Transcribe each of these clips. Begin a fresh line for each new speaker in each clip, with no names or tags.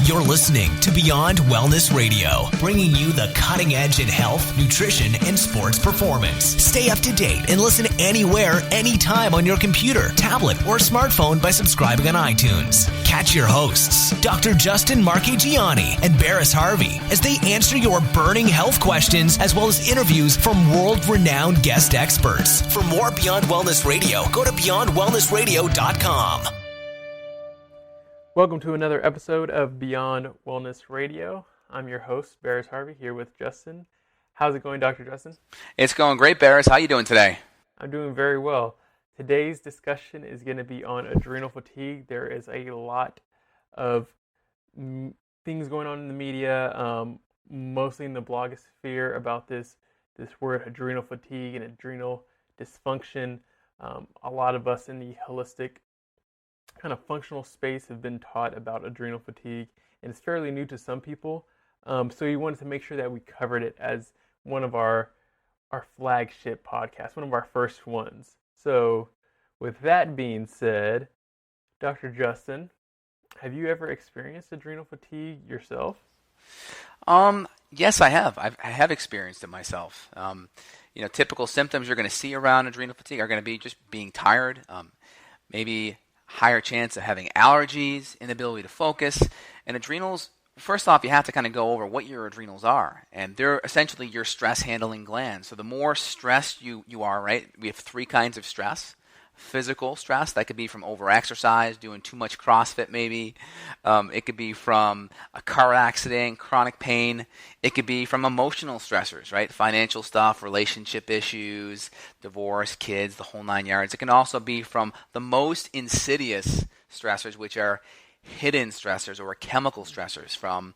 You're listening to Beyond Wellness Radio, bringing you the cutting edge in health, nutrition, and sports performance. Stay up to date and listen anywhere, anytime on your computer, tablet, or smartphone by subscribing on iTunes. Catch your hosts, Dr. Justin Marchegiani and Barris Harvey, as they answer your burning health questions as well as interviews from world-renowned guest experts. For more Beyond Wellness Radio, go to beyondwellnessradio.com.
Welcome to another episode of Beyond Wellness Radio. I'm your host, Barris Harvey, here with Justin. How's it going, Dr. Justin?
It's going great, Barris. How are you doing today?
I'm doing very well. Today's discussion is going to be on adrenal fatigue. There is a lot of things going on in the media, mostly in the blogosphere, about this word adrenal fatigue and adrenal dysfunction. A lot of us in the holistic kind of functional space have been taught about adrenal fatigue, and it's fairly new to some people. So we wanted to make sure that we covered it as one of our flagship podcasts, one of our first ones. So with that being said, Dr. Justin, have you ever experienced adrenal fatigue yourself?
Yes, I have. I have experienced it myself. Typical symptoms you're going to see around adrenal fatigue are going to be just being tired, maybe higher chance of having allergies, inability to focus. And adrenals, first off, you have to kind of go over what your adrenals are. And they're essentially your stress-handling glands. So the more stressed you are, right, we have three kinds of stress. Physical stress, that could be from over-exercise, doing too much CrossFit maybe. It could be from a car accident, chronic pain. It could be from emotional stressors, right? Financial stuff, relationship issues, divorce, kids, the whole nine yards. It can also be from the most insidious stressors, which are hidden stressors or chemical stressors, from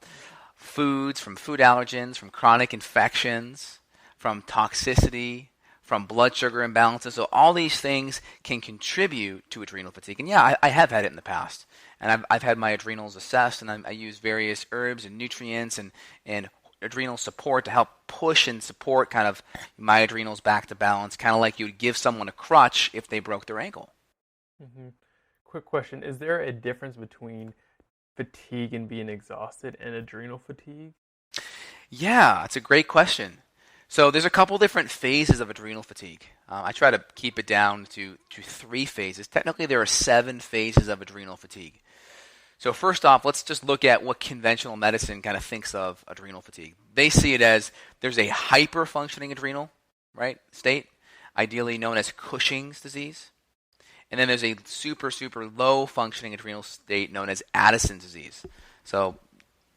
foods, from food allergens, from chronic infections, from toxicity, from blood sugar imbalances. So all these things can contribute to adrenal fatigue. And yeah, I have had it in the past. And I've had my adrenals assessed, and I use various herbs and nutrients and adrenal support to help push and support kind of my adrenals back to balance, kind of like you would give someone a crutch if they broke their ankle.
Mm-hmm. Quick question. Is there a difference between fatigue and being exhausted and adrenal fatigue?
Yeah, it's a great question. So there's a couple different phases of adrenal fatigue. I try to keep it down to three phases. Technically, there are 7 phases of adrenal fatigue. So first off, let's just look at what conventional medicine kind of thinks of adrenal fatigue. They see it as there's a hyper-functioning adrenal, right, state, ideally known as Cushing's disease. And then there's a super, super low-functioning adrenal state known as Addison's disease. So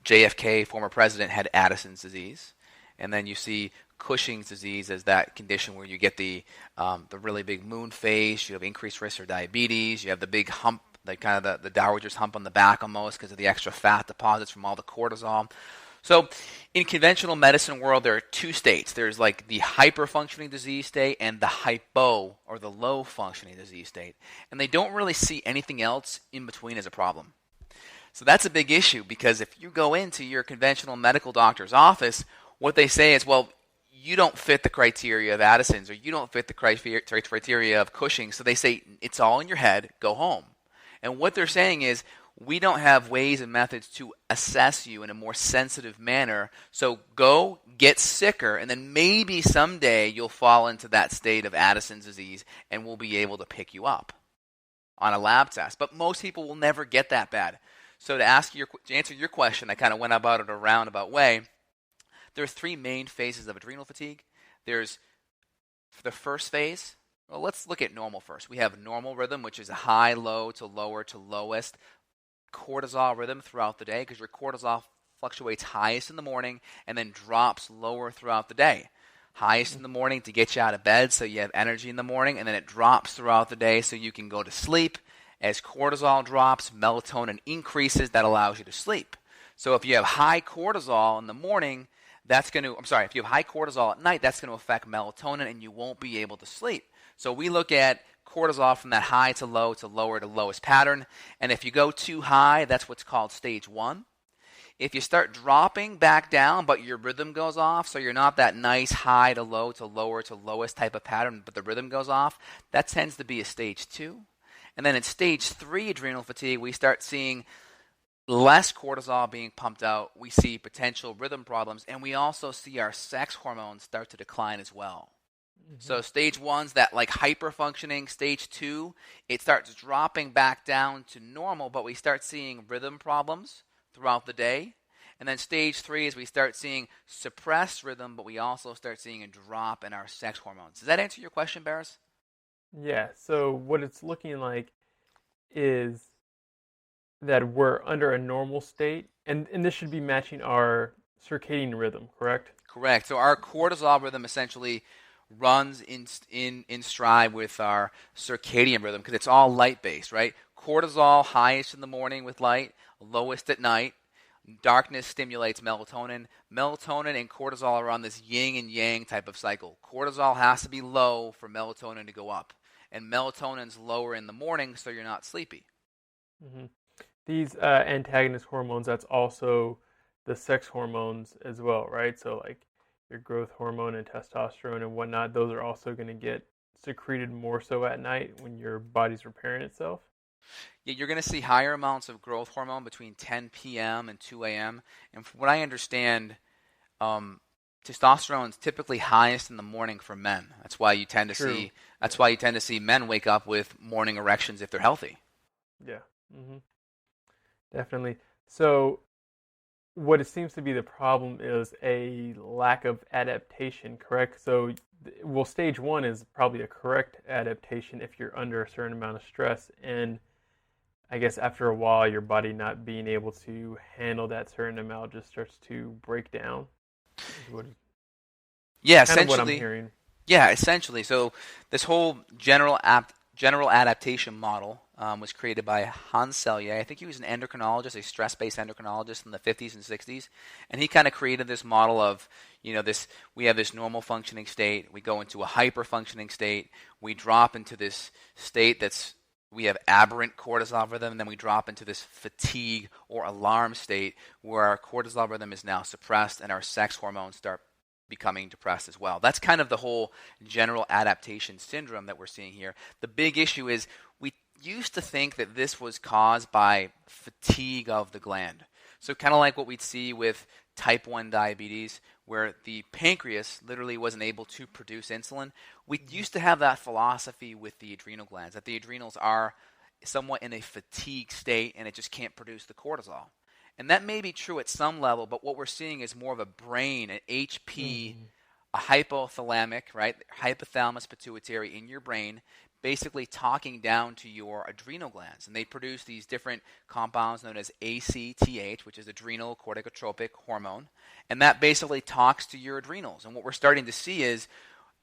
JFK, former president, had Addison's disease. And then you see Cushing's disease as that condition where you get the really big moon face, you have increased risk for diabetes, you have the big hump, like kind of the dowager's hump on the back almost because of the extra fat deposits from all the cortisol. So in conventional medicine world, there are 2 states. There's like the hyper-functioning disease state and the hypo or the low-functioning disease state. And they don't really see anything else in between as a problem. So that's a big issue because if you go into your conventional medical doctor's office, what they say is, well, you don't fit the criteria of Addison's or you don't fit the criteria of Cushing. So they say, it's all in your head, go home. And what they're saying is, we don't have ways and methods to assess you in a more sensitive manner. So go get sicker, and then maybe someday you'll fall into that state of Addison's disease and we'll be able to pick you up on a lab test. But most people will never get that bad. So to answer your question, I kind of went about it a roundabout way. There are 3 main phases of adrenal fatigue. There's the first phase. Well, let's look at normal first. We have normal rhythm, which is a high, low to lower to lowest cortisol rhythm throughout the day because your cortisol fluctuates highest in the morning and then drops lower throughout the day. Highest in the morning to get you out of bed so you have energy in the morning, and then it drops throughout the day so you can go to sleep. As cortisol drops, melatonin increases. That allows you to sleep. So if you have high cortisol in the morning, if you have high cortisol at night, that's going to affect melatonin and you won't be able to sleep. So we look at cortisol from that high to low to lower to lowest pattern. And if you go too high, that's what's called stage 1. If you start dropping back down, but your rhythm goes off, so you're not that nice high to lower to lowest type of pattern, but the rhythm goes off, that tends to be a stage 2. And then in stage 3 adrenal fatigue, we start seeing less cortisol being pumped out, we see potential rhythm problems, and we also see our sex hormones start to decline as well. So stage 1's that like hyper functioning. Stage 2, it starts dropping back down to normal, but we start seeing rhythm problems throughout the day. And then stage 3 is we start seeing suppressed rhythm, but we also start seeing a drop in our sex hormones. Does that answer your question, Barris?
Yeah, so what it's looking like is that we're under a normal state, and this should be matching our circadian rhythm, correct?
Correct. So our cortisol rhythm essentially runs in stride with our circadian rhythm because it's all light-based, right? Cortisol highest in the morning with light, lowest at night. Darkness stimulates melatonin. Melatonin and cortisol are on this yin and yang type of cycle. Cortisol has to be low for melatonin to go up. And melatonin's lower in the morning, so you're not sleepy.
Mm-hmm. These antagonist hormones, that's also the sex hormones as well, right? So like your growth hormone and testosterone and whatnot, those are also going to get secreted more so at night when your body's repairing itself.
Yeah, you're going to see higher amounts of growth hormone between 10 p.m. and 2 a.m. And from what I understand, testosterone is typically highest in the morning for men. That's why you tend to see. That's why you tend to see men wake up with morning erections if they're healthy.
Yeah, definitely. So, what it seems to be the problem is a lack of adaptation. Correct? So, well, stage 1 is probably a correct adaptation if you're under a certain amount of stress, and I guess after a while, your body not being able to handle that certain amount just starts to break down.
Yeah,
kind
essentially.
Of what I'm hearing.
Yeah, essentially. So this whole general adaptation model was created by Hans Selye. I think he was an endocrinologist, a stress-based endocrinologist in the 50s and 60s, and he kind of created this model of, we have this normal functioning state, we go into a hyper-functioning state, we drop into this state we have aberrant cortisol rhythm, and then we drop into this fatigue or alarm state where our cortisol rhythm is now suppressed and our sex hormones start becoming depressed as well. That's kind of the whole general adaptation syndrome that we're seeing here. The big issue is we used to think that this was caused by fatigue of the gland. So kind of like what we'd see with type 1 diabetes, where the pancreas literally wasn't able to produce insulin. We used to have that philosophy with the adrenal glands, that the adrenals are somewhat in a fatigue state and it just can't produce the cortisol. And that may be true at some level, but what we're seeing is more of a brain, an HP, a hypothalamic, right? Hypothalamus pituitary in your brain, basically talking down to your adrenal glands. And they produce these different compounds known as ACTH, which is adrenal corticotropic hormone. And that basically talks to your adrenals. And what we're starting to see is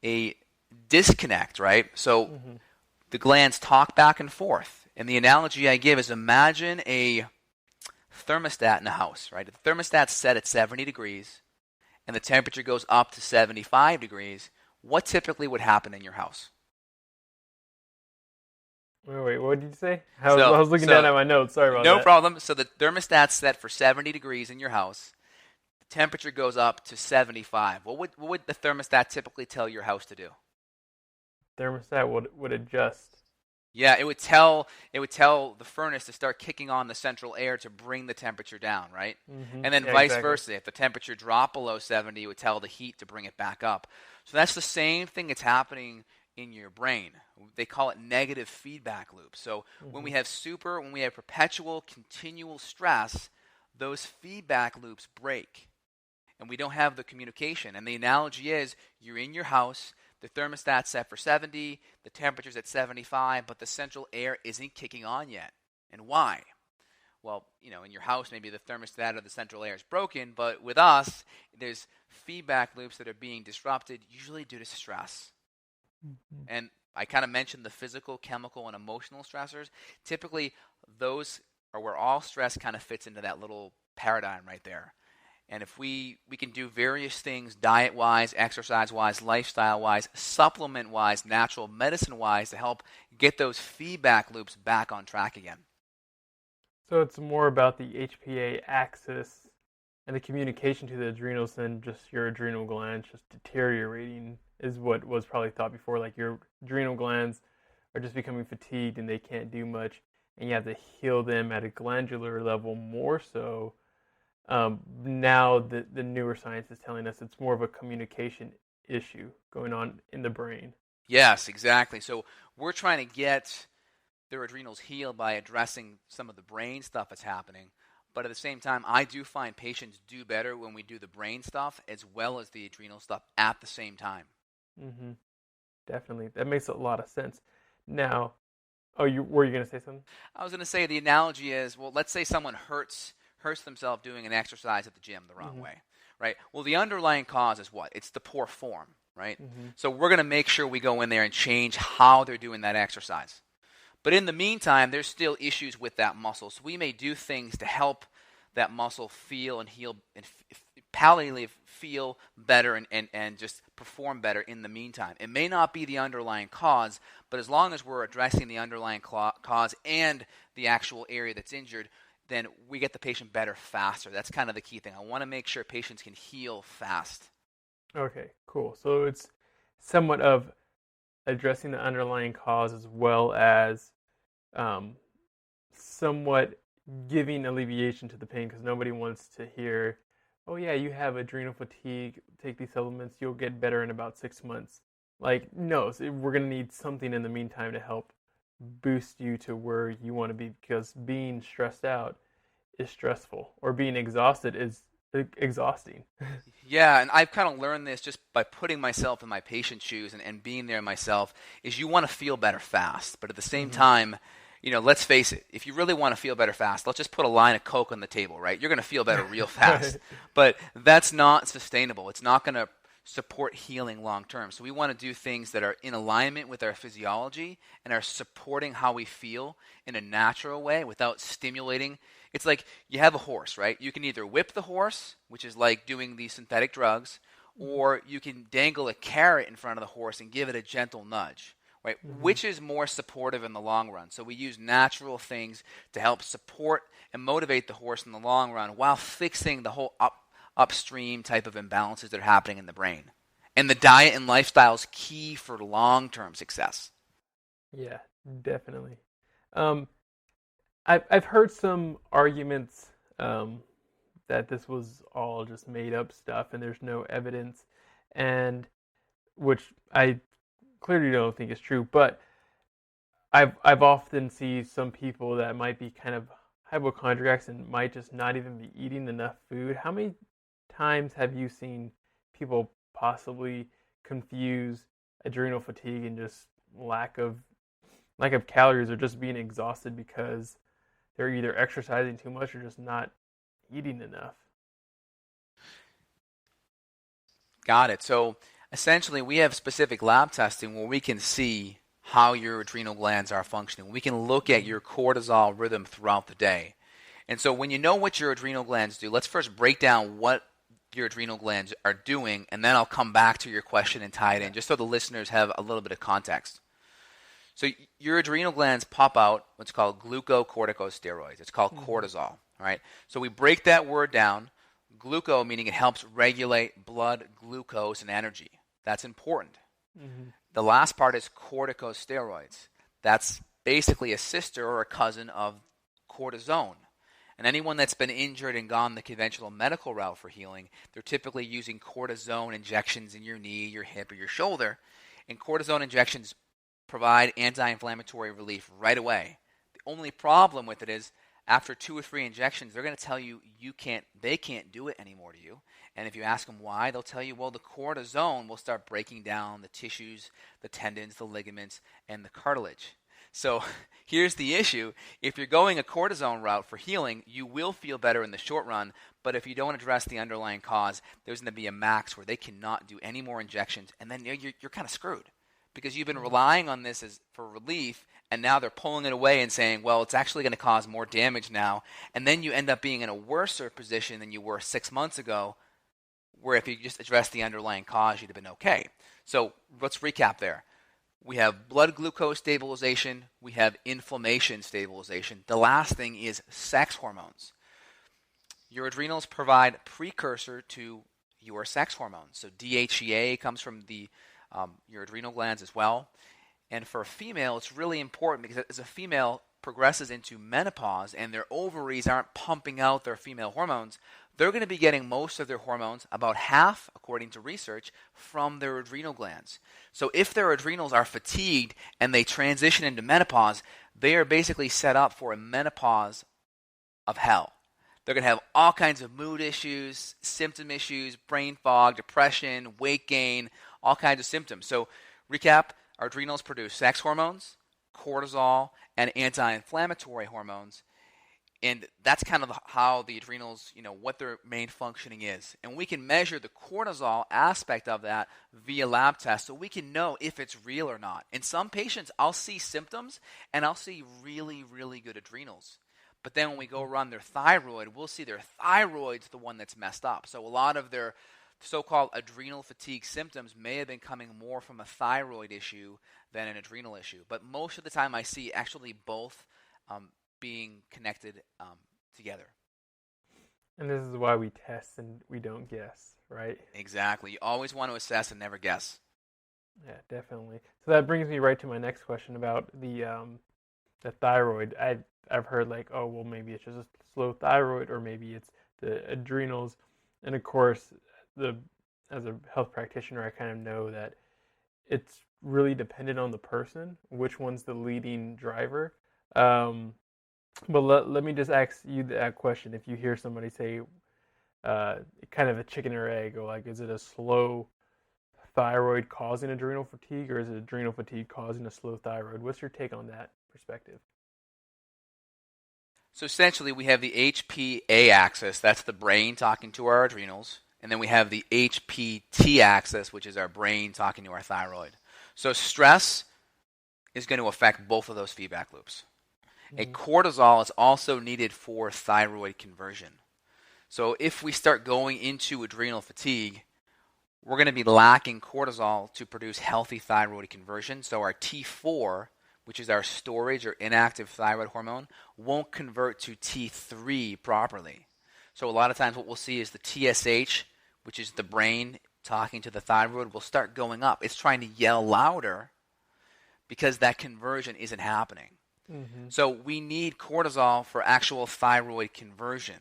a disconnect, right? So the glands talk back and forth. And the analogy I give is imagine a thermostat in a house, right? The thermostat's set at 70 degrees and the temperature goes up to 75 degrees. What typically would happen in your house?
Wait, what did you say? I was looking down at my notes. Sorry about that.
No problem. So the thermostat's set for 70 degrees in your house. The temperature goes up to 75. What would the thermostat typically tell your house to do?
Thermostat would adjust.
Yeah, it would tell the furnace to start kicking on the central air to bring the temperature down, right? And then vice versa. If the temperature dropped below 70, it would tell the heat to bring it back up. So that's the same thing that's happening in your brain. They call it negative feedback loops. So when we have perpetual, continual stress, those feedback loops break. And we don't have the communication. And the analogy is you're in your house, the thermostat's set for 70, the temperature's at 75, but the central air isn't kicking on yet. And why? Well, in your house, maybe the thermostat or the central air is broken, but with us, there's feedback loops that are being disrupted, usually due to stress. And I kind of mentioned the physical, chemical, and emotional stressors. Typically, those are where all stress kind of fits into that little paradigm right there. And if we can do various things diet-wise, exercise-wise, lifestyle-wise, supplement-wise, natural medicine-wise to help get those feedback loops back on track again.
So it's more about the HPA axis and the communication to the adrenals than just your adrenal glands just deteriorating is what was probably thought before. Like your adrenal glands are just becoming fatigued and they can't do much. and you have to heal them at a glandular level more so. Now the newer science is telling us it's more of a communication issue going on in the brain.
Yes, exactly. So we're trying to get their adrenals healed by addressing some of the brain stuff that's happening. But at the same time, I do find patients do better when we do the brain stuff as well as the adrenal stuff at the same time.
Mm-hmm. Definitely. That makes a lot of sense. Now, were you going to say something?
I was going to say the analogy is, well, let's say someone hurts themselves doing an exercise at the gym the wrong way, right? Well, the underlying cause is what? It's the poor form, right? So we're going to make sure we go in there and change how they're doing that exercise. But in the meantime, there's still issues with that muscle. So we may do things to help that muscle feel and heal and palliatively feel better and just perform better in the meantime. It may not be the underlying cause, but as long as we're addressing the underlying cause and the actual area that's injured, then we get the patient better faster. That's kind of the key thing. I want to make sure patients can heal fast.
Okay, cool. So it's somewhat of addressing the underlying cause as well as somewhat giving alleviation to the pain, because nobody wants to hear, oh yeah, you have adrenal fatigue, take these supplements, you'll get better in about 6 months. Like, no, we're going to need something in the meantime to help boost you to where you want to be, because being stressed out is stressful, or being exhausted is exhausting.
Yeah, and I've kind of learned this just by putting myself in my patient's shoes and being there myself, is you want to feel better fast. But at the same time, let's face it, if you really want to feel better fast, let's just put a line of Coke on the table, right? You're going to feel better real fast.
Right.
But that's not sustainable. It's not going to support healing long term. So we want to do things that are in alignment with our physiology and are supporting how we feel in a natural way without stimulating. It's like you have a horse, right? You can either whip the horse, which is like doing these synthetic drugs, or you can dangle a carrot in front of the horse and give it a gentle nudge, right? Which is more supportive in the long run? So we use natural things to help support and motivate the horse in the long run while fixing the whole upstream type of imbalances that are happening in the brain. And the diet and lifestyle is key for long-term success.
Yeah, definitely. I've heard some arguments that this was all just made up stuff and there's no evidence, and which I clearly don't think is true. But I've often seen some people that might be kind of hypochondriacs and might just not even be eating enough food. How many times have you seen people possibly confuse adrenal fatigue and just lack of calories, or just being exhausted because they're either exercising too much or just not eating enough?
Got it. So essentially we have specific lab testing where we can see how your adrenal glands are functioning. We can look at your cortisol rhythm throughout the day. And so when you know what your adrenal glands do, let's first break down what your adrenal glands are doing, and then I'll come back to your question and tie it in, just so the listeners have a little bit of context. So your adrenal glands pop out what's called glucocorticosteroids. It's called cortisol, right? So we break that word down. Gluco meaning it helps regulate blood glucose and energy. That's important. The last part is corticosteroids. That's basically a sister or a cousin of cortisone. And anyone that's been injured and gone the conventional medical route for healing, they're typically using cortisone injections in your knee, your hip, or your shoulder. And cortisone injections provide anti-inflammatory relief right away. The only problem with it is after 2 or 3 injections, they're going to tell you they can't do it anymore to you. And if you ask them why, they'll tell you, well, the cortisone will start breaking down the tissues, the tendons, the ligaments, and the cartilage. So here's the issue. If you're going a cortisone route for healing, you will feel better in the short run, but if you don't address the underlying cause, there's going to be a max where they cannot do any more injections, and then you're kind of screwed because you've been relying on this for relief, and now they're pulling it away and saying, well, it's actually going to cause more damage now, and then you end up being in a worse position than you were 6 months ago, where if you just address the underlying cause, you'd have been okay. So let's recap there. We have blood glucose stabilization. We have inflammation stabilization. The last thing is sex hormones. Your adrenals provide precursor to your sex hormones. So DHEA comes from your adrenal glands as well. And for a female, it's really important because as a female, progresses into menopause and their ovaries aren't pumping out their female hormones, they're going to be getting most of their hormones, about half, according to research, from their adrenal glands. So if their adrenals are fatigued and they transition into menopause, they are basically set up for a menopause of hell. They're going to have all kinds of mood issues, symptom issues, brain fog, depression, weight gain, all kinds of symptoms. So recap, our adrenals produce sex hormones, cortisol, and anti-inflammatory hormones. And that's kind of how the adrenals, what their main functioning is. And we can measure the cortisol aspect of that via lab tests so we can know if it's real or not. In some patients, I'll see symptoms and I'll see really, really good adrenals. But then when we go run their thyroid, we'll see their thyroid's the one that's messed up. So a lot of their so-called adrenal fatigue symptoms may have been coming more from a thyroid issue than an adrenal issue. But most of the time I see actually both being connected together.
And this is why we test and we don't guess, right?
Exactly. You always want to assess and never guess.
Yeah, definitely. So that brings me right to my next question about the thyroid. I've heard like, oh, well, maybe it's just a slow thyroid, or maybe it's the adrenals. And of course, as a health practitioner, I kind of know that it's really dependent on the person, which one's the leading driver. But let me just ask you that question. If you hear somebody say kind of a chicken or egg, or like, is it a slow thyroid causing adrenal fatigue, or is it adrenal fatigue causing a slow thyroid? What's your take on that perspective?
So essentially we have the HPA axis, that's the brain talking to our adrenals, and then we have the HPT axis, which is our brain talking to our thyroid. So stress is going to affect both of those feedback loops. A cortisol is also needed for thyroid conversion. So if we start going into adrenal fatigue, we're going to be lacking cortisol to produce healthy thyroid conversion. So our T4, which is our storage or inactive thyroid hormone, won't convert to T3 properly. So a lot of times what we'll see is the TSH, which is the brain talking to the thyroid, will start going up. It's trying to yell louder because that conversion isn't happening. So we need cortisol for actual thyroid conversion.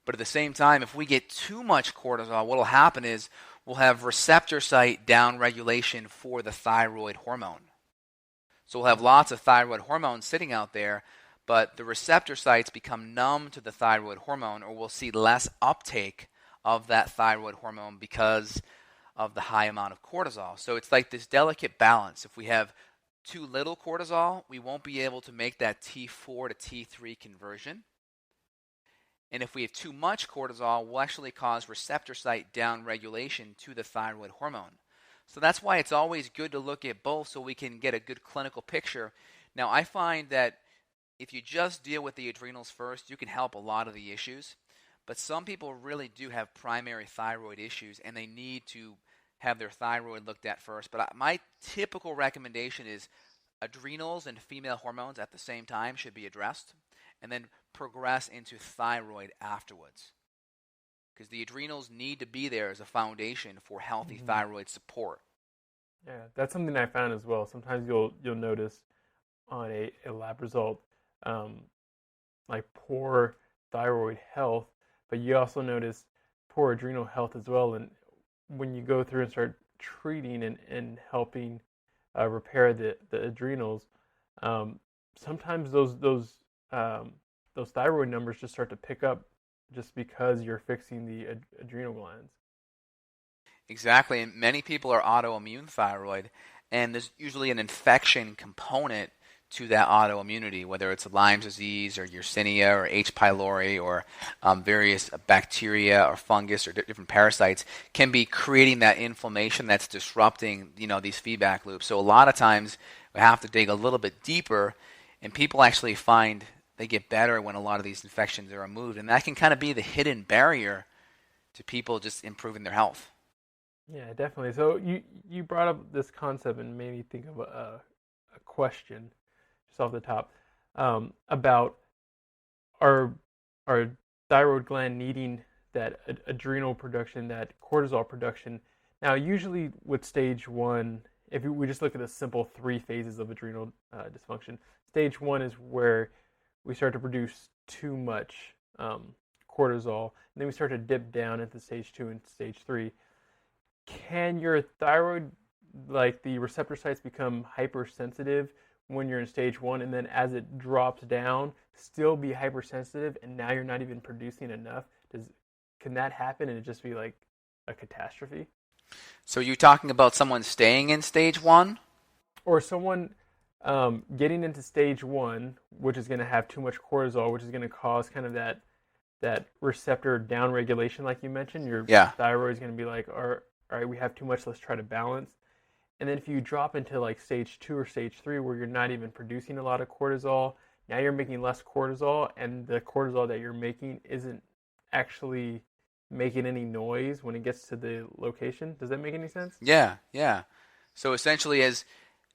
But at the same time, if we get too much cortisol, what will happen is we'll have receptor site downregulation for the thyroid hormone. So we'll have lots of thyroid hormone sitting out there, but the receptor sites become numb to the thyroid hormone, or we'll see less uptake of that thyroid hormone because of the high amount of cortisol. So it's like this delicate balance. If we have too little cortisol, we won't be able to make that T4 to T3 conversion. And if we have too much cortisol, we'll actually cause receptor site downregulation to the thyroid hormone. So that's why it's always good to look at both so we can get a good clinical picture. Now, I find that if you just deal with the adrenals first, you can help a lot of the issues. But some people really do have primary thyroid issues, and they need to have their thyroid looked at first. But my typical recommendation is adrenals and female hormones at the same time should be addressed, and then progress into thyroid afterwards. Because the adrenals need to be there as a foundation for healthy thyroid support.
Yeah, that's something I found as well. Sometimes you'll notice on a lab result like poor thyroid health, but you also notice poor adrenal health as well. And when you go through and start treating and helping repair the adrenals, sometimes those thyroid numbers just start to pick up just because you're fixing the adrenal glands.
Exactly, and many people are autoimmune thyroid, and there's usually an infection component to that autoimmunity, whether it's Lyme disease or Yersinia or H. pylori or various bacteria or fungus or different parasites can be creating that inflammation that's disrupting, these feedback loops. So a lot of times we have to dig a little bit deeper, and people actually find they get better when a lot of these infections are removed, and that can kind of be the hidden barrier to people just improving their health.
Yeah, definitely. So you brought up this concept and made me think of a question just off the top about our thyroid gland needing that adrenal production, that cortisol production. Now, usually with stage 1, if we just look at the simple 3 phases of adrenal dysfunction, stage 1 is where we start to produce too much cortisol, and then we start to dip down into stage 2 and stage 3. Can your thyroid, like the receptor sites, become hypersensitive when you're in stage 1, and then as it drops down, still be hypersensitive, and now you're not even producing enough? Can that happen and it just be like a catastrophe?
So you're talking about someone staying in stage 1?
Or someone getting into stage 1, which is going to have too much cortisol, which is going to cause kind of that receptor downregulation, like you mentioned. Your thyroid is going to be like, all right, we have too much, let's try to balance. And then if you drop into like stage 2 or stage 3, where you're not even producing a lot of cortisol, now you're making less cortisol, and the cortisol that you're making isn't actually making any noise when it gets to the location. Does that make any sense?
Yeah. So essentially, as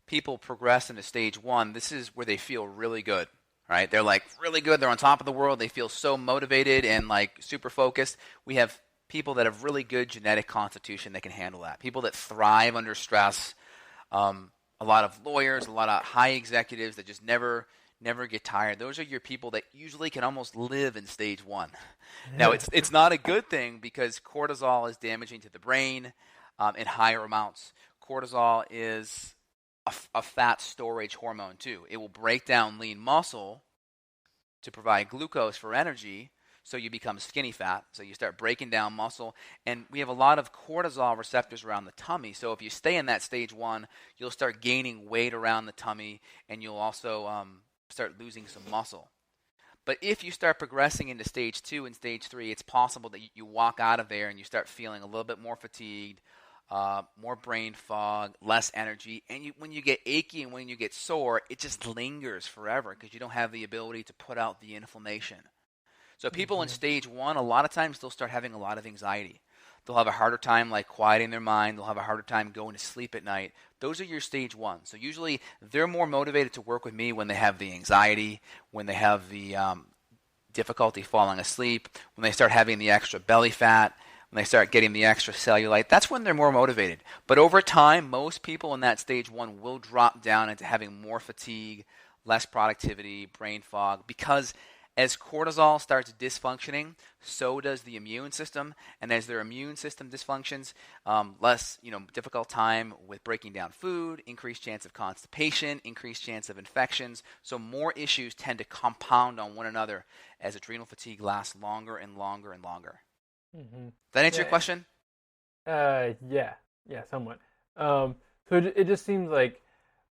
people progress into stage 1, this is where they feel really good, right? They're like really good. They're on top of the world. They feel so motivated and like super focused. We have people that have really good genetic constitution that can handle that. People that thrive under stress. A lot of lawyers, a lot of high executives that just never get tired. Those are your people that usually can almost live in stage 1. Now, it's not a good thing because cortisol is damaging to the brain in higher amounts. Cortisol is a fat storage hormone too. It will break down lean muscle to provide glucose for energy, so you become skinny fat. So you start breaking down muscle, and we have a lot of cortisol receptors around the tummy. So if you stay in that stage 1, you'll start gaining weight around the tummy, and you'll also start losing some muscle. But if you start progressing into stage 2 and stage 3, it's possible that you walk out of there and you start feeling a little bit more fatigued, more brain fog, less energy, and when you get achy and when you get sore, it just lingers forever because you don't have the ability to put out the inflammation. So people in stage 1, a lot of times they'll start having a lot of anxiety. They'll have a harder time like quieting their mind. They'll have a harder time going to sleep at night. Those are your stage 1. So usually they're more motivated to work with me when they have the anxiety, when they have the difficulty falling asleep, when they start having the extra belly fat, when they start getting the extra cellulite. That's when they're more motivated. But over time, most people in that stage 1 will drop down into having more fatigue, less productivity, brain fog, because as cortisol starts dysfunctioning, so does the immune system, and as their immune system dysfunctions, less difficult time with breaking down food, increased chance of constipation, increased chance of infections. So more issues tend to compound on one another as adrenal fatigue lasts longer and longer and longer.
Mm-hmm.
Does that answer your question?
Yeah, somewhat. So it just seems like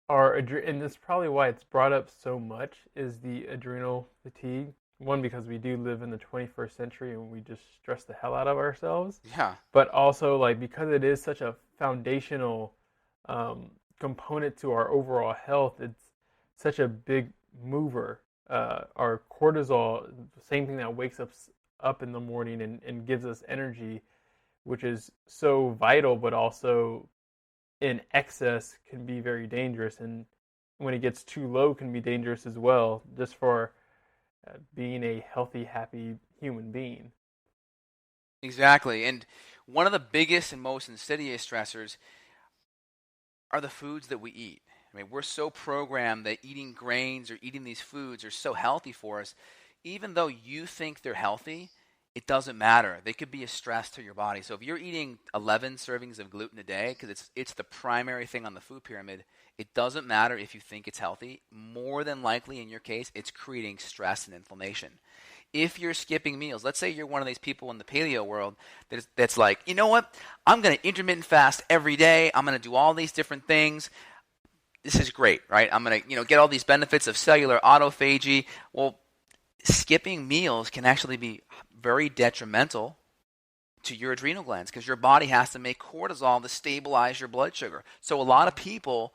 and this is probably why it's brought up so much, is the adrenal fatigue. One, because we do live in the 21st century and we just stress the hell out of ourselves.
Yeah.
But also, like, because it is such a foundational component to our overall health, it's such a big mover. Our cortisol, the same thing that wakes us up in the morning and gives us energy, which is so vital, but also in excess can be very dangerous, and when it gets too low can be dangerous as well, just for being a healthy, happy human being.
Exactly. And one of the biggest and most insidious stressors are the foods that we eat. I mean, we're so programmed that eating grains or eating these foods are so healthy for us. Even though you think they're healthy, it doesn't matter. They could be a stress to your body. So if you're eating 11 servings of gluten a day, because it's the primary thing on the food pyramid, it doesn't matter if you think it's healthy. More than likely, in your case, it's creating stress and inflammation. If you're skipping meals, let's say you're one of these people in the paleo world that's like, you know what? I'm going to intermittent fast every day. I'm going to do all these different things. This is great, right? I'm going to get all these benefits of cellular autophagy. Well, skipping meals can actually be very detrimental to your adrenal glands because your body has to make cortisol to stabilize your blood sugar. So a lot of people,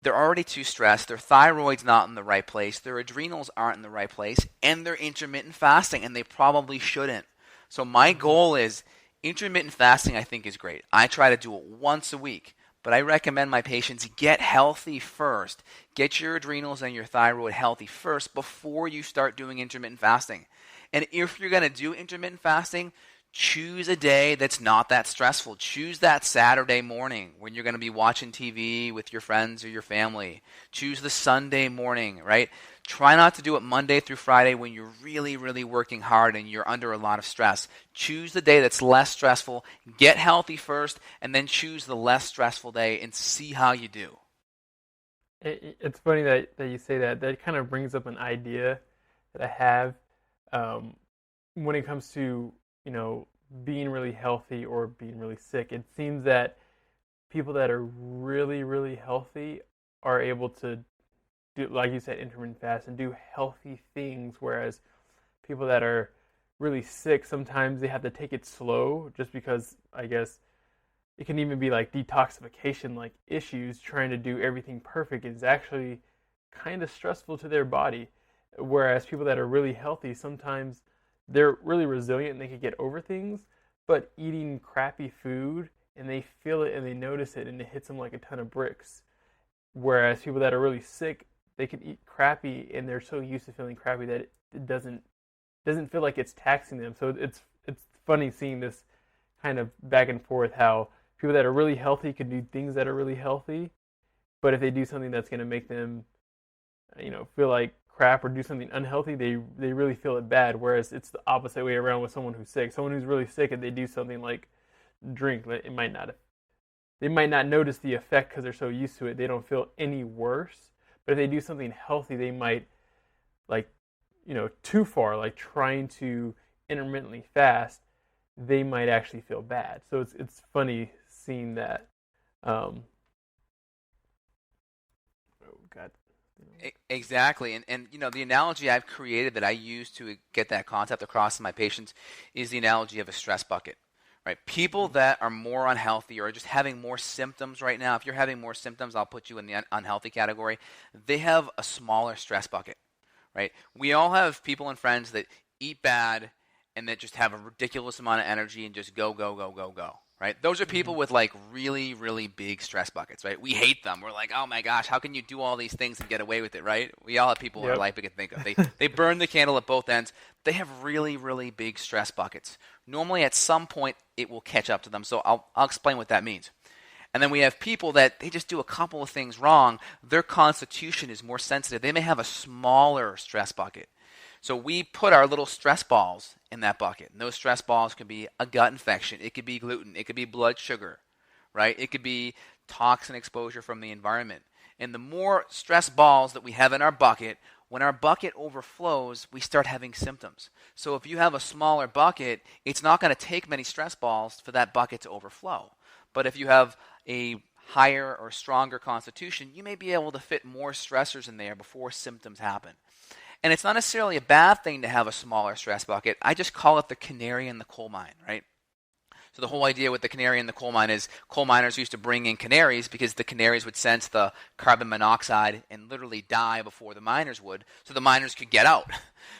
they're already too stressed, their thyroid's not in the right place, their adrenals aren't in the right place, and they're intermittent fasting, and they probably shouldn't. So my goal is, intermittent fasting I think is great. I try to do it once a week, but I recommend my patients get healthy first. Get your adrenals and your thyroid healthy first before you start doing intermittent fasting. And if you're going to do intermittent fasting, Choose a day that's not that stressful. Choose that Saturday morning when you're going to be watching TV with your friends or your family. Choose the Sunday morning, right? Try not to do it Monday through Friday when you're really, really working hard and you're under a lot of stress. Choose the day that's less stressful. Get healthy first, and then choose the less stressful day and see how you do.
It's funny that you say that. That kind of brings up an idea that I have when it comes to, being really healthy or being really sick. It seems that people that are really, really healthy are able to do, like you said, intermittent fast and do healthy things, whereas people that are really sick, sometimes they have to take it slow just because, I guess, it can even be like detoxification, like issues, trying to do everything perfect is actually kind of stressful to their body. Whereas people that are really healthy, sometimes they're really resilient and they can get over things, but eating crappy food and they feel it and they notice it and it hits them like a ton of bricks. Whereas people that are really sick, they can eat crappy and they're so used to feeling crappy that it doesn't feel like it's taxing them. So it's funny seeing this kind of back and forth, how people that are really healthy can do things that are really healthy, but if they do something that's going to make them, feel like crap or do something unhealthy, they really feel it bad. Whereas it's the opposite way around with someone who's sick. Someone who's really sick and they do something like drink, they might not notice the effect because they're so used to it. They don't feel any worse. But if they do something healthy, they might, like, too far, like trying to intermittently fast, they might actually feel bad. So it's funny seeing that. Oh God.
Exactly. And the analogy I've created that I use to get that concept across to my patients is the analogy of a stress bucket. Right? People that are more unhealthy or just having more symptoms right now, if you're having more symptoms, I'll put you in the unhealthy category. They have a smaller stress bucket. Right? We all have people and friends that eat bad and that just have a ridiculous amount of energy and just go, go, go, go, go. Right? Those are people with like really, really big stress buckets, right? We hate them. We're like, oh my gosh, how can you do all these things and get away with it, right? We all have people in our life we can think of. They burn the candle at both ends. They have really, really big stress buckets. Normally at some point it will catch up to them. So I'll explain what that means. And then we have people that they just do a couple of things wrong. Their constitution is more sensitive. They may have a smaller stress bucket. So we put our little stress balls in that bucket. And those stress balls could be a gut infection. It could be gluten. It could be blood sugar, right? It could be toxin exposure from the environment. And the more stress balls that we have in our bucket, when our bucket overflows, we start having symptoms. So if you have a smaller bucket, it's not going to take many stress balls for that bucket to overflow. But if you have a higher or stronger constitution, you may be able to fit more stressors in there before symptoms happen. And it's not necessarily a bad thing to have a smaller stress bucket. I just call it the canary in the coal mine, right? So the whole idea with the canary in the coal mine is coal miners used to bring in canaries because the canaries would sense the carbon monoxide and literally die before the miners would, so the miners could get out.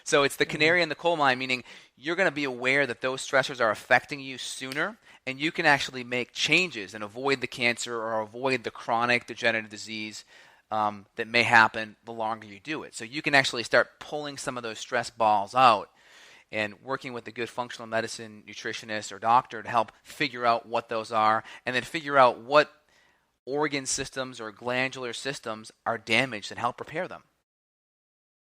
So it's the canary in the coal mine, meaning you're going to be aware that those stressors are affecting you sooner, and you can actually make changes and avoid the cancer or avoid the chronic degenerative disease that may happen the longer you do it. So you can actually start pulling some of those stress balls out and working with a good functional medicine nutritionist or doctor to help figure out what those are, and then figure out what organ systems or glandular systems are damaged and help repair them.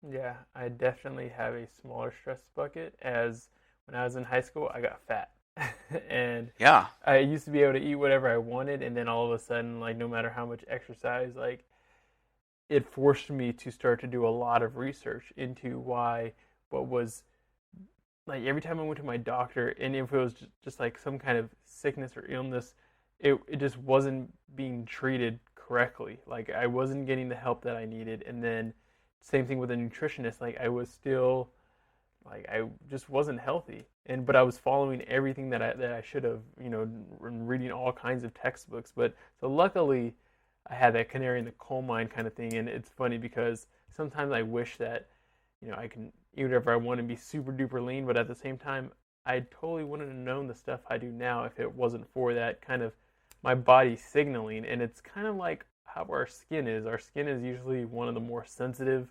Yeah, I definitely have a smaller stress bucket, as when I was in high school, I got fat. And I used to be able to eat whatever I wanted, and then all of a sudden, like, no matter how much exercise, like, it forced me to start to do a lot of research into why what was, like, every time I went to my doctor, and if it was just like some kind of sickness or illness, it just wasn't being treated correctly. Like, I wasn't getting the help that I needed. And then same thing with a nutritionist. Like, I was still, like, I just wasn't healthy. But I was following everything that I should have, reading all kinds of textbooks. But so luckily I had that canary in the coal mine kind of thing. And it's funny because sometimes I wish that, I can eat whatever I want and be super duper lean, but at the same time, I totally wouldn't have known the stuff I do now if it wasn't for that kind of my body signaling. And it's kind of like how our skin is. Our skin is usually one of the more sensitive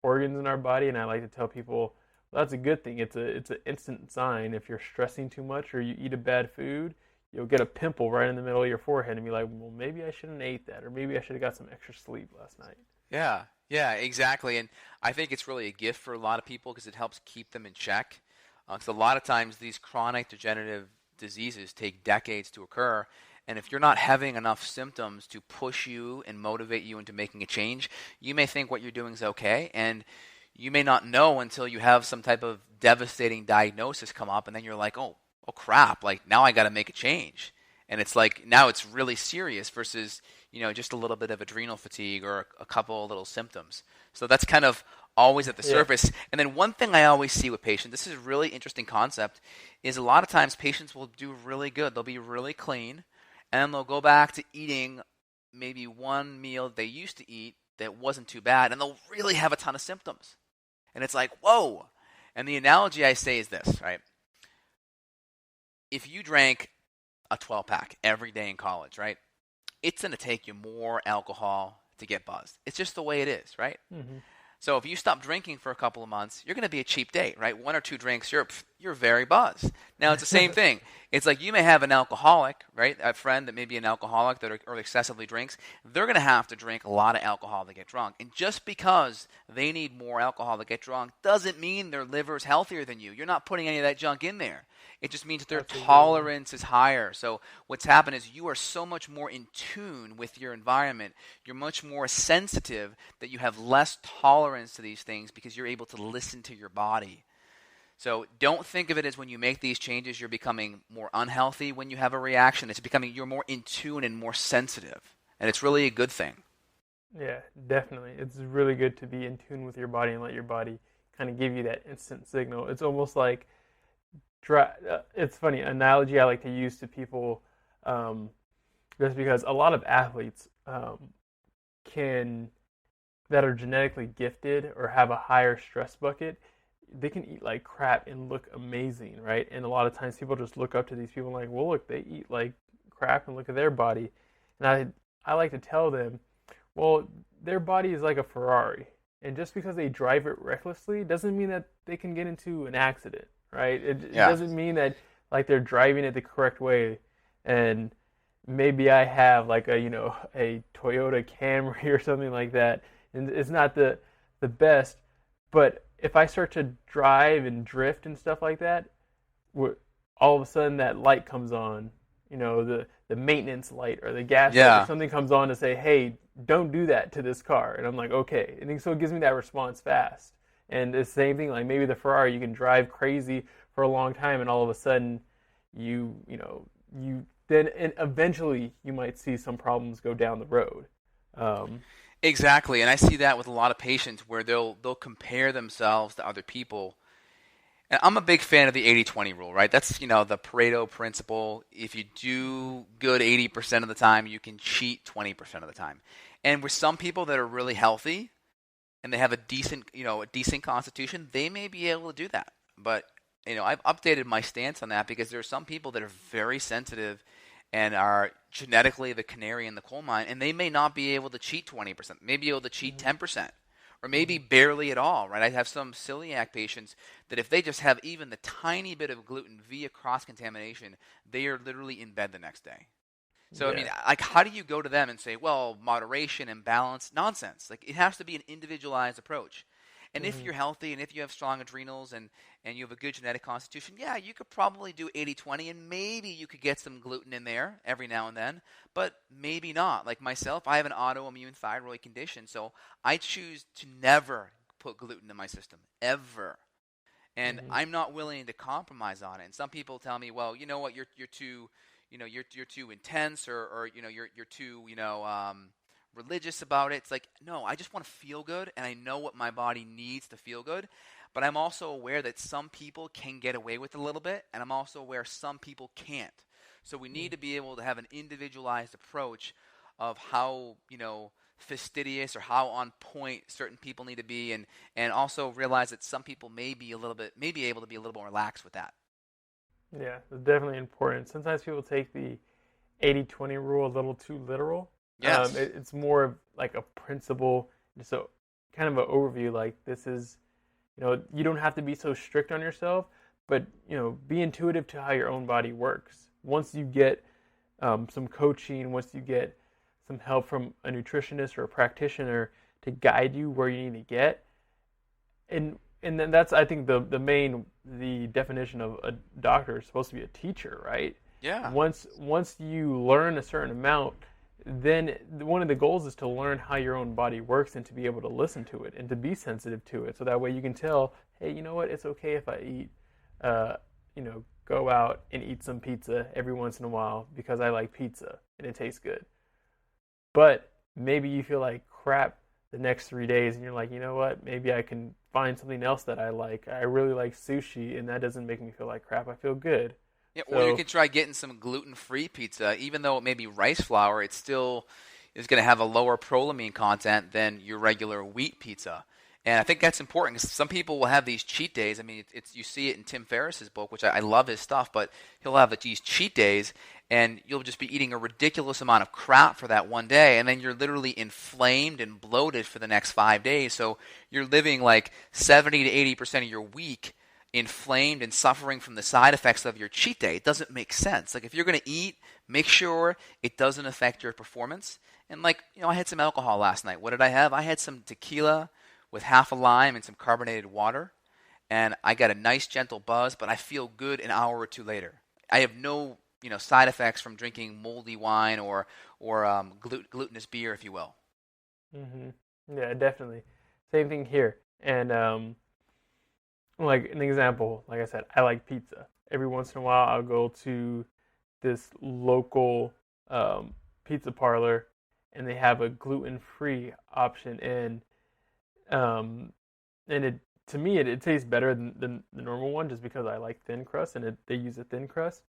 organs in our body, and I like to tell people, that's a good thing. It's an instant sign. If you're stressing too much or you eat a bad food, you'll get a pimple right in the middle of your forehead and be like, well, maybe I shouldn't have ate that, or maybe I should have got some extra sleep last night.
Yeah, exactly. And I think it's really a gift for a lot of people because it helps keep them in check. Because a lot of times these chronic degenerative diseases take decades to occur. And if you're not having enough symptoms to push you and motivate you into making a change, you may think what you're doing is okay. And you may not know until you have some type of devastating diagnosis come up. And then you're like, oh crap, like now I got to make a change. And it's like now it's really serious versus, just a little bit of adrenal fatigue or a couple of little symptoms. So that's kind of always at the surface. And then one thing I always see with patients, this is a really interesting concept, is a lot of times patients will do really good. They'll be really clean, and then they'll go back to eating maybe one meal they used to eat that wasn't too bad, and they'll really have a ton of symptoms. And it's like, whoa. And the analogy I say is this, right? If you drank a 12-pack every day in college, right? It's going to take you more alcohol to get buzzed. It's just the way it is, right?
Mm-hmm.
So if you stop drinking for a couple of months, you're going to be a cheap date, right? 1 or 2 drinks, you're very buzzed. Now, it's the same thing. It's like you may have an alcoholic, right? A friend that may be an alcoholic or excessively drinks. They're going to have to drink a lot of alcohol to get drunk. And just because they need more alcohol to get drunk doesn't mean their liver is healthier than you. You're not putting any of that junk in there. It just means that their tolerance is higher. So what's happened is you are so much more in tune with your environment. You're much more sensitive that you have less tolerance to these things because you're able to listen to your body. So don't think of it as when you make these changes, you're becoming more unhealthy when you have a reaction. It's becoming you're more in tune and more sensitive. And it's really a good thing.
Yeah, definitely. It's really good to be in tune with your body and let your body kind of give you that instant signal. It's almost like it's funny, analogy I like to use to people, just because a lot of athletes that are genetically gifted or have a higher stress bucket, they can eat like crap and look amazing, right? And a lot of times people just look up to these people and like, well, look, they eat like crap and look at their body. And I like to tell them, well, their body is like a Ferrari. And just because they drive it recklessly doesn't mean that they can get into an accident. Right? It doesn't mean that like they're driving it the correct way. And maybe I have like a Toyota Camry or something like that, and it's not the best. But if I start to drive and drift and stuff like that, all of a sudden that light comes on, the maintenance light or the gas light or something comes on to say, hey, don't do that to this car. And I'm like, okay. And so it gives me that response fast. And the same thing, like maybe the Ferrari, you can drive crazy for a long time, and all of a sudden, you then and eventually you might see some problems go down the road.
Exactly, and I see that with a lot of patients where they'll compare themselves to other people. And I'm a big fan of the 80-20 rule, right? That's the Pareto principle. If you do good 80% of the time, you can cheat 20% of the time. And with some people that are really healthy, and they have a decent constitution, they may be able to do that. But, I've updated my stance on that because there are some people that are very sensitive and are genetically the canary in the coal mine, and they may not be able to cheat 20%, may be able to cheat 10%, or maybe barely at all, right? I have some celiac patients that if they just have even the tiny bit of gluten via cross-contamination, they are literally in bed the next day. So, I mean, like, how do you go to them and say, well, moderation and balance? Nonsense. Like, it has to be an individualized approach. And if you're healthy and if you have strong adrenals and you have a good genetic constitution, yeah, you could probably do 80-20, and maybe you could get some gluten in there every now and then, but maybe not. Like myself, I have an autoimmune thyroid condition, so I choose to never put gluten in my system, ever. And I'm not willing to compromise on it. And some people tell me, well, you know what, you're too... you're too intense, or you're too religious about it. It's like, no, I just want to feel good, and I know what my body needs to feel good. But I'm also aware that some people can get away with it a little bit, and I'm also aware some people can't. So we need to be able to have an individualized approach of how fastidious or how on point certain people need to be, and also realize that some people may be able to be a little more relaxed with that.
Yeah, it's definitely important. Sometimes people take the 80-20 rule a little too literal.
Yes.
It's more of like a principle, so kind of an overview, like this is You don't have to be so strict on yourself, but be intuitive to how your own body works. Once you get some coaching, once you get some help from a nutritionist or a practitioner to guide you where you need to get, and then that's, I think, the definition of a doctor is supposed to be a teacher, right?
Yeah.
Once you learn a certain amount, then one of the goals is to learn how your own body works and to be able to listen to it and to be sensitive to it. So that way you can tell, hey, you know what? It's okay if I eat, go out and eat some pizza every once in a while because I like pizza and it tastes good. But maybe you feel like crap the next 3 days and you're like, you know what? Maybe I can find something else that I like. I really like sushi and that doesn't make me feel like crap. I feel good.
Yeah, or you could try getting some gluten-free pizza. Even though it may be rice flour, it still is going to have a lower prolamine content than your regular wheat pizza. And I think that's important because some people will have these cheat days. I mean, you see it in Tim Ferriss's book, which I love his stuff, but he'll have these cheat days, and you'll just be eating a ridiculous amount of crap for that one day, and then you're literally inflamed and bloated for the next 5 days. So you're living like 70 to 80% of your week inflamed and suffering from the side effects of your cheat day. It doesn't make sense. Like, if you're going to eat, make sure it doesn't affect your performance. And I had some alcohol last night. What did I have? I had some tequila with half a lime and some carbonated water, and I got a nice gentle buzz, but I feel good an hour or two later. I have no side effects from drinking moldy wine or glutinous beer, if you will.
Mm-hmm. Yeah, definitely. Same thing here. And like an example, like I said, I like pizza. Every once in a while, I'll go to this local pizza parlor, and they have a gluten-free option. And to me, it tastes better than the normal one, just because I like thin crust, and they use a thin crust.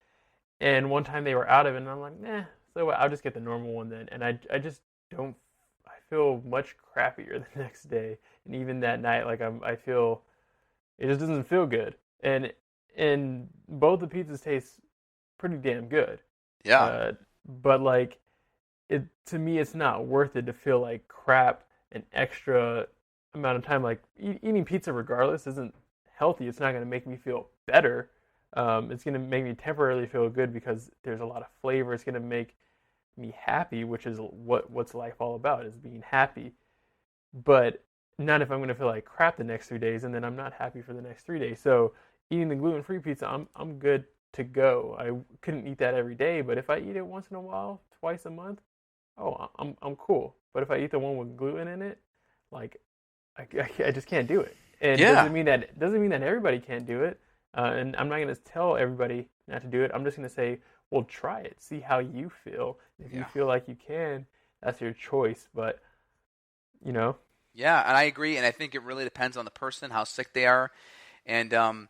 And one time they were out of it, and I'm like, nah, so I'll just get the normal one then. And I just don't. I feel much crappier the next day, and even that night, like I feel. It just doesn't feel good. And both the pizzas taste pretty damn good.
Yeah.
But to me, it's not worth it to feel like crap an extra amount of time. Like eating pizza regardless isn't healthy. It's not going to make me feel better. It's going to make me temporarily feel good because there's a lot of flavor. It's going to make me happy, which is what's life all about, is being happy. But not if I'm going to feel like crap the next 3 days, and then I'm not happy for the next 3 days. So eating the gluten-free pizza, I'm good to go. I couldn't eat that every day, but if I eat it once in a while, twice a month, I'm cool. But if I eat the one with gluten in it, like I just can't do it. And
yeah.
doesn't mean that everybody can't do it. And I'm not going to tell everybody not to do it. I'm just going to say, well, try it. See how you feel. If you feel like you can, that's your choice. But
Yeah, and I agree, and I think it really depends on the person, how sick they are. And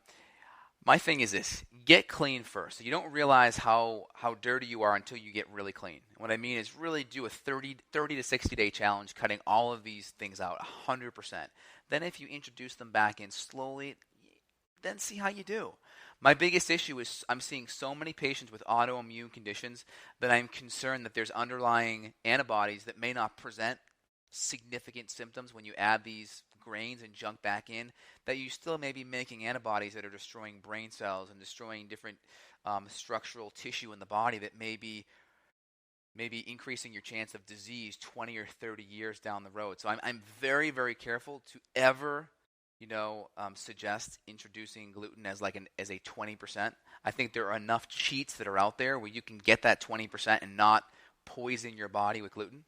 my thing is this: get clean first. You don't realize how dirty you are until you get really clean. And what I mean is really do a 30 to 60-day challenge, cutting all of these things out 100%. Then if you introduce them back in slowly, then see how you do. My biggest issue is I'm seeing so many patients with autoimmune conditions that I'm concerned that there's underlying antibodies that may not present significant symptoms when you add these grains and junk back in, that you still may be making antibodies that are destroying brain cells and destroying different structural tissue in the body that may be increasing your chance of disease 20 or 30 years down the road. So I'm very, very careful to ever suggest introducing gluten as a 20%. I think there are enough cheats that are out there where you can get that 20% and not poison your body with gluten.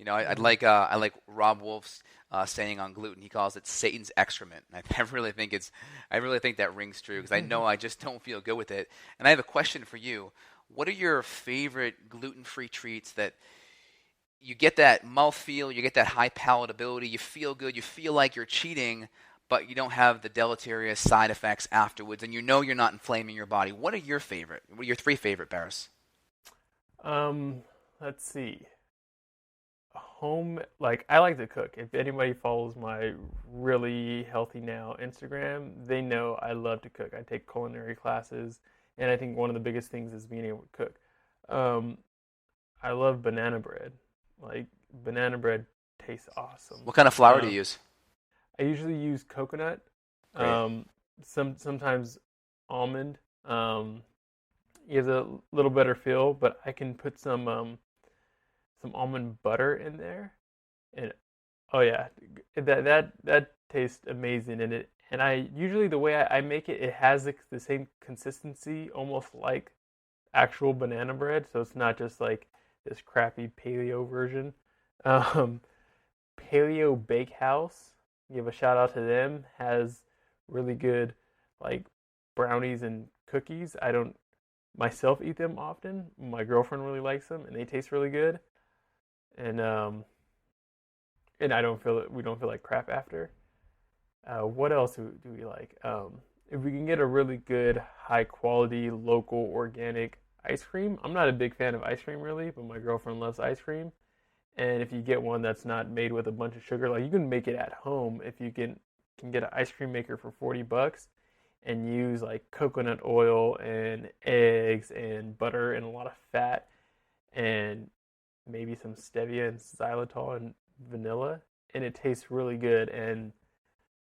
I like Rob Wolf's saying on gluten. He calls it Satan's excrement. I really think that rings true because I know I just don't feel good with it. And I have a question for you. What are your favorite gluten-free treats that you get that mouthfeel, you get that high palatability, you feel good, you feel like you're cheating, but you don't have the deleterious side effects afterwards, and you're not inflaming your body? What are your favorite? What are your three favorite, Barris?
Let's see. I like to cook. If anybody follows my Really Healthy Now Instagram, they know I love to cook. I take culinary classes, and I think one of the biggest things is being able to cook. I love banana bread. Like, banana bread tastes awesome.
What kind of flour do you use?
I usually use coconut.
Great.
Sometimes almond. Gives a little better feel, but I can put some almond butter in there, and oh yeah, that tastes amazing in it. And I usually the way I make it, it has the same consistency, almost like actual banana bread. So it's not just like this crappy paleo version. Um, Paleo Bakehouse, give a shout out to them. Has really good like brownies and cookies. I don't myself eat them often. My girlfriend really likes them, and they taste really good. And I don't feel we don't feel like crap after. What else do we like? If we can get a really good, high quality, local, organic ice cream, I'm not a big fan of ice cream really, but my girlfriend loves ice cream. And if you get one that's not made with a bunch of sugar, like you can make it at home if you can get an ice cream maker for $40 and use like coconut oil and eggs and butter and a lot of fat and maybe some stevia and xylitol and vanilla, and it tastes really good. And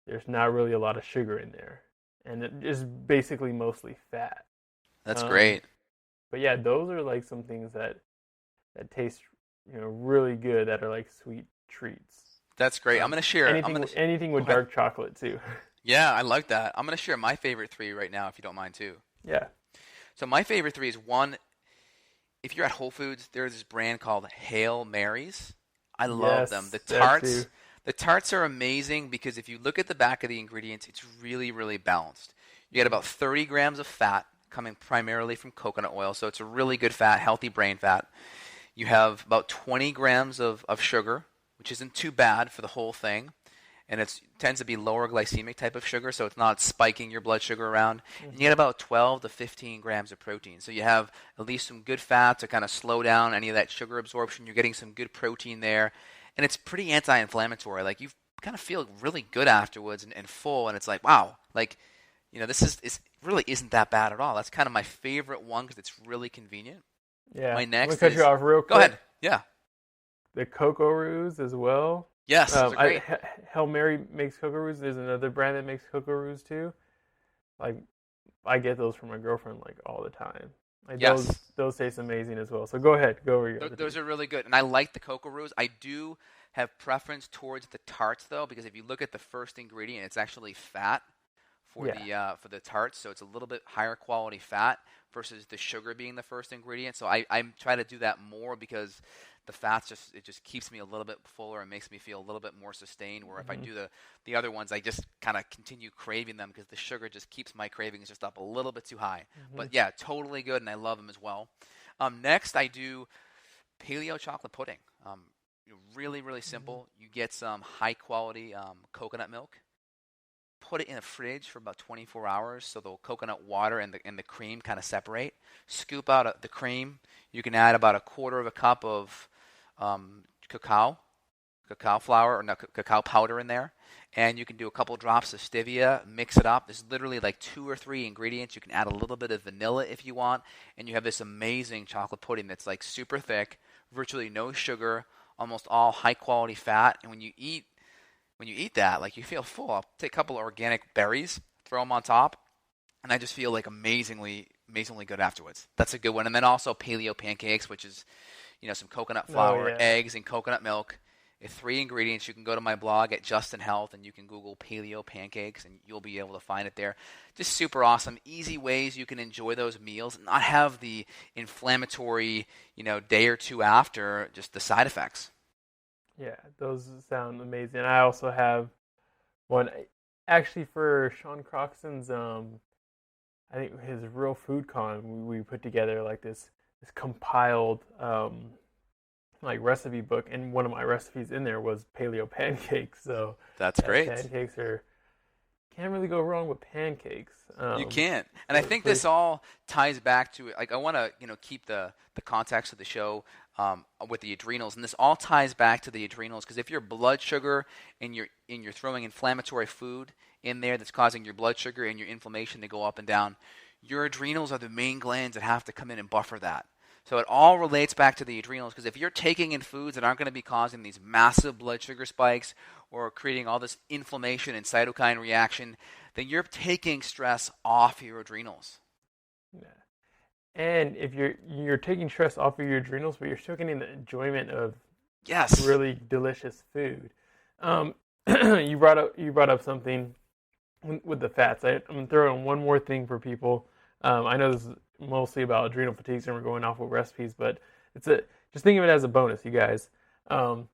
there's not really a lot of sugar in there, and it is basically mostly fat.
That's
Um,
great.
but yeah, those are like some things that taste really good that are like sweet treats.
That's great. I'm
Um,
gonna share.
anything
Go
with
ahead.
dark chocolate too.
Yeah, I like that. I'm gonna share my favorite three right now, if you don't mind too.
Yeah.
So my favorite three is one. If you're at Whole Foods, there's this brand called Hail Marys. I love them.
Yes, that too.
The tarts are amazing because if you look at the back of the ingredients, it's really, really balanced. You get about 30 grams of fat coming primarily from coconut oil, so it's a really good fat, healthy brain fat. You have about 20 grams of sugar, which isn't too bad for the whole thing. And it tends to be lower glycemic type of sugar, so it's not spiking your blood sugar around. And you
Hmm.
get about 12 to 15 grams of protein. So you have at least some good fat to kind of slow down any of that sugar absorption. You're getting some good protein there. And it's pretty anti-inflammatory. Like you kind of feel really good afterwards and full. And it's like, wow, like, this is really isn't that bad at all. That's kind of my favorite one because it's really convenient.
Yeah.
My
I'm gonna
next
cut you
is,
off real
go ahead.
quick.
Yeah.
The Cocoa Roos as well.
Yes, those are great.
Hail Mary makes Cocoa Roos. There's another brand that makes Cocoa Roos too. Like I get those from my girlfriend like all the time. Like
Yes.
those taste amazing as well. So go ahead, go over your other two.
Those are really good, and I like the cocoa roux. I do have preference towards the tarts though, because if you look at the first ingredient, it's actually fat
Yeah.
for the tarts, so it's a little bit higher quality fat versus the sugar being the first ingredient. So I try to do that more because the fats just keeps me a little bit fuller and makes me feel a little bit more sustained. Where if I
Hmm.
do the other ones, I just kind of continue craving them because the sugar just keeps my cravings just up a little bit too high.
Hmm.
But yeah, totally good, and I love them as well. Next, I do paleo chocolate pudding. Really, really
Hmm.
simple. You get some high quality coconut milk. Put it in the fridge for about 24 hours so the coconut water and the cream kind of separate. Scoop out the cream. You can add about a quarter of a cup of cacao, cacao flour or no, cacao powder in there, and you can do a couple drops of stevia. Mix it up. There's literally like 2 or 3 ingredients. You can add a little bit of vanilla if you want, and you have this amazing chocolate pudding that's like super thick, virtually no sugar, almost all high quality fat. And when you eat that, like you feel full. I'll take a couple of organic berries, throw them on top, and I just feel like amazingly, amazingly good afterwards. That's a good one. And then also paleo pancakes, which is some coconut
Oh
flour,
yeah.
eggs, and coconut milk. It's 3 ingredients. You can go to my blog at Justin Health and you can Google paleo pancakes and you'll be able to find it there. Just super awesome, easy ways you can enjoy those meals and not have the inflammatory, day or two after, just the side effects.
Yeah, those sound amazing. I also have one actually for Sean Croxton's I think his Real Food Con we put together like this compiled like recipe book, and one of my recipes in there was paleo pancakes. So
That's
yeah,
great.
pancakes are can't really go wrong with pancakes.
You can't. And I think
Pretty,
this all ties back to like I want to, keep the context of the show with the adrenals, and this all ties back to the adrenals because if your blood sugar and you're throwing inflammatory food in there that's causing your blood sugar and your inflammation to go up and down, your adrenals are the main glands that have to come in and buffer that. So it all relates back to the adrenals because if you're taking in foods that aren't going to be causing these massive blood sugar spikes or creating all this inflammation and cytokine reaction, then you're taking stress off your adrenals.
Yeah. And if you're taking stress off of your adrenals, but you're still getting the enjoyment of
Yes.
really delicious food. You brought up something with the fats. I'm gonna throw in one more thing for people. I know this is mostly about adrenal fatigues, and we're going off with recipes, but just think of it as a bonus, you guys. So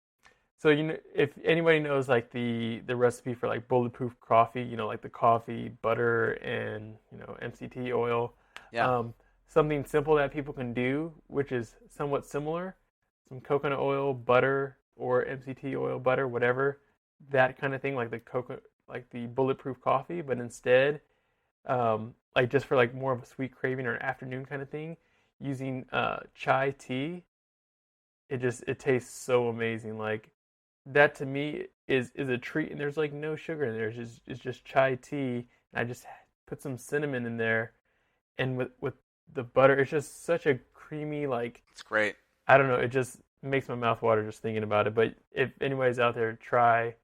if anybody knows like the recipe for like bulletproof coffee, like the coffee, butter, and MCT oil.
Yeah.
Something simple that people can do, which is somewhat similar, some coconut oil, butter, or MCT oil, butter, whatever, that kind of thing, like the bulletproof coffee, but instead, like just for like more of a sweet craving or an afternoon kind of thing, using chai tea. It tastes so amazing. Like that to me is a treat, and there's like no sugar in there. It's just chai tea, and I just put some cinnamon in there, and with the butter, it's just such a creamy, like,
It's great.
I don't know, it just makes my mouth water just thinking about it. But if anybody's out there, try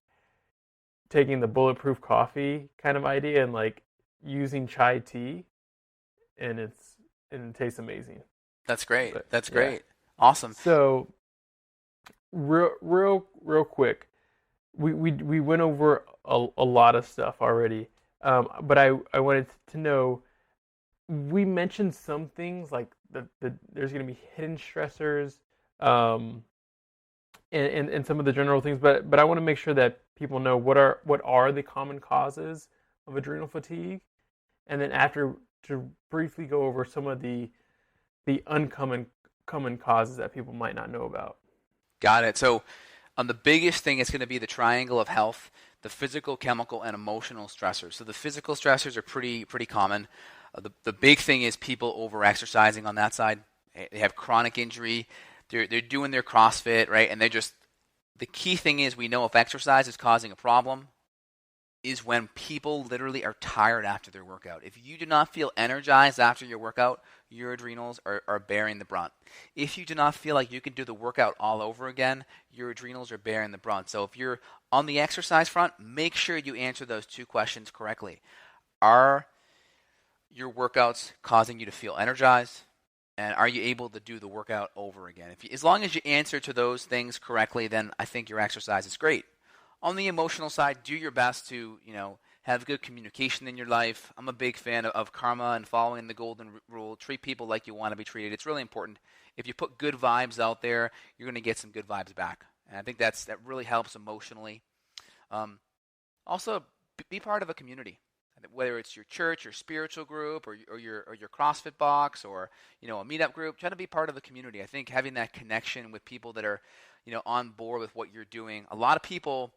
taking the bulletproof coffee kind of idea and like using chai tea, and it tastes amazing.
That's great.
But,
That's
yeah.
great. Awesome.
So real quick, we went over a lot of stuff already, but I wanted to know, we mentioned some things like there's going to be hidden stressors, and some of the general things, but I want to make sure that people know what are the common causes of adrenal fatigue, and then after to briefly go over some of the uncommon common causes that people might not know about.
Got it. So the biggest thing is going to be the triangle of health, the physical, chemical, and emotional stressors. So the physical stressors are pretty common. The big thing is people over-exercising on that side. They have chronic injury. They're doing their CrossFit, right? And the key thing is, we know if exercise is causing a problem is when people literally are tired after their workout. If you do not feel energized after your workout, your adrenals are bearing the brunt. If you do not feel like you can do the workout all over again, your adrenals are bearing the brunt. So if you're on the exercise front, make sure you answer those two questions correctly. Are your workouts causing you to feel energized? And are you able to do the workout over again? As long as you answer to those things correctly, then I think your exercise is great. On the emotional side, do your best to, have good communication in your life. I'm a big fan of karma and following the golden rule. Treat people like you want to be treated. It's really important. If you put good vibes out there, you're going to get some good vibes back. And I think that really helps emotionally. Also, be part of a community. Whether it's your church, your spiritual group, or your CrossFit box, or a meetup group, try to be part of a community. I think having that connection with people that are, on board with what you're doing. A lot of people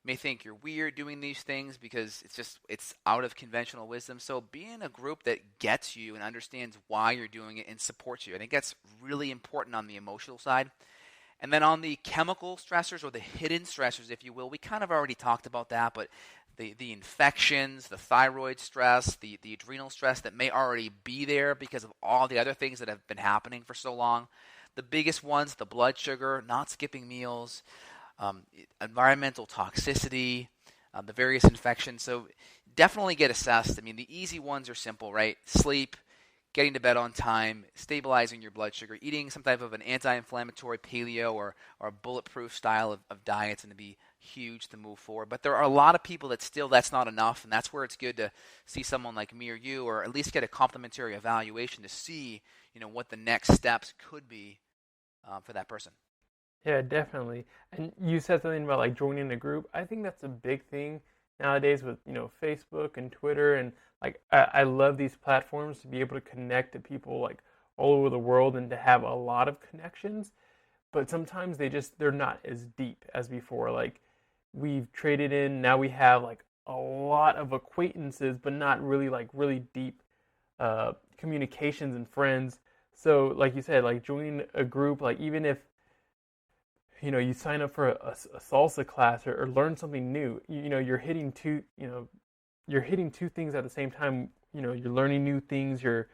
may think you're weird doing these things because it's out of conventional wisdom. So be in a group that gets you and understands why you're doing it and supports you. I think that's really important on the emotional side. And then on the chemical stressors, or the hidden stressors, if you will, we kind of already talked about that, but the infections, the thyroid stress, the adrenal stress that may already be there because of all the other things that have been happening for so long. The biggest ones, the blood sugar, not skipping meals, environmental toxicity, the various infections. So definitely get assessed. I mean, the easy ones are simple, right? Sleep, getting to bed on time, stabilizing your blood sugar, eating some type of an anti-inflammatory paleo or a bulletproof style of diets, and to be huge to move forward. But there are a lot of people that still that's not enough, and that's where it's good to see someone like me or you, or at least get a complimentary evaluation to see, what the next steps could be for that person.
Yeah, definitely. And you said something about like joining a group. I think that's a big thing nowadays with, Facebook and Twitter, and like I love these platforms to be able to connect to people like all over the world and to have a lot of connections. But sometimes they're not as deep as before. Like we've traded in, now we have like a lot of acquaintances, but not really like really deep communications and friends. So like you said, like joining a group, like even if you sign up for a salsa class or learn something new, you're hitting two things at the same time. You're learning new things, you're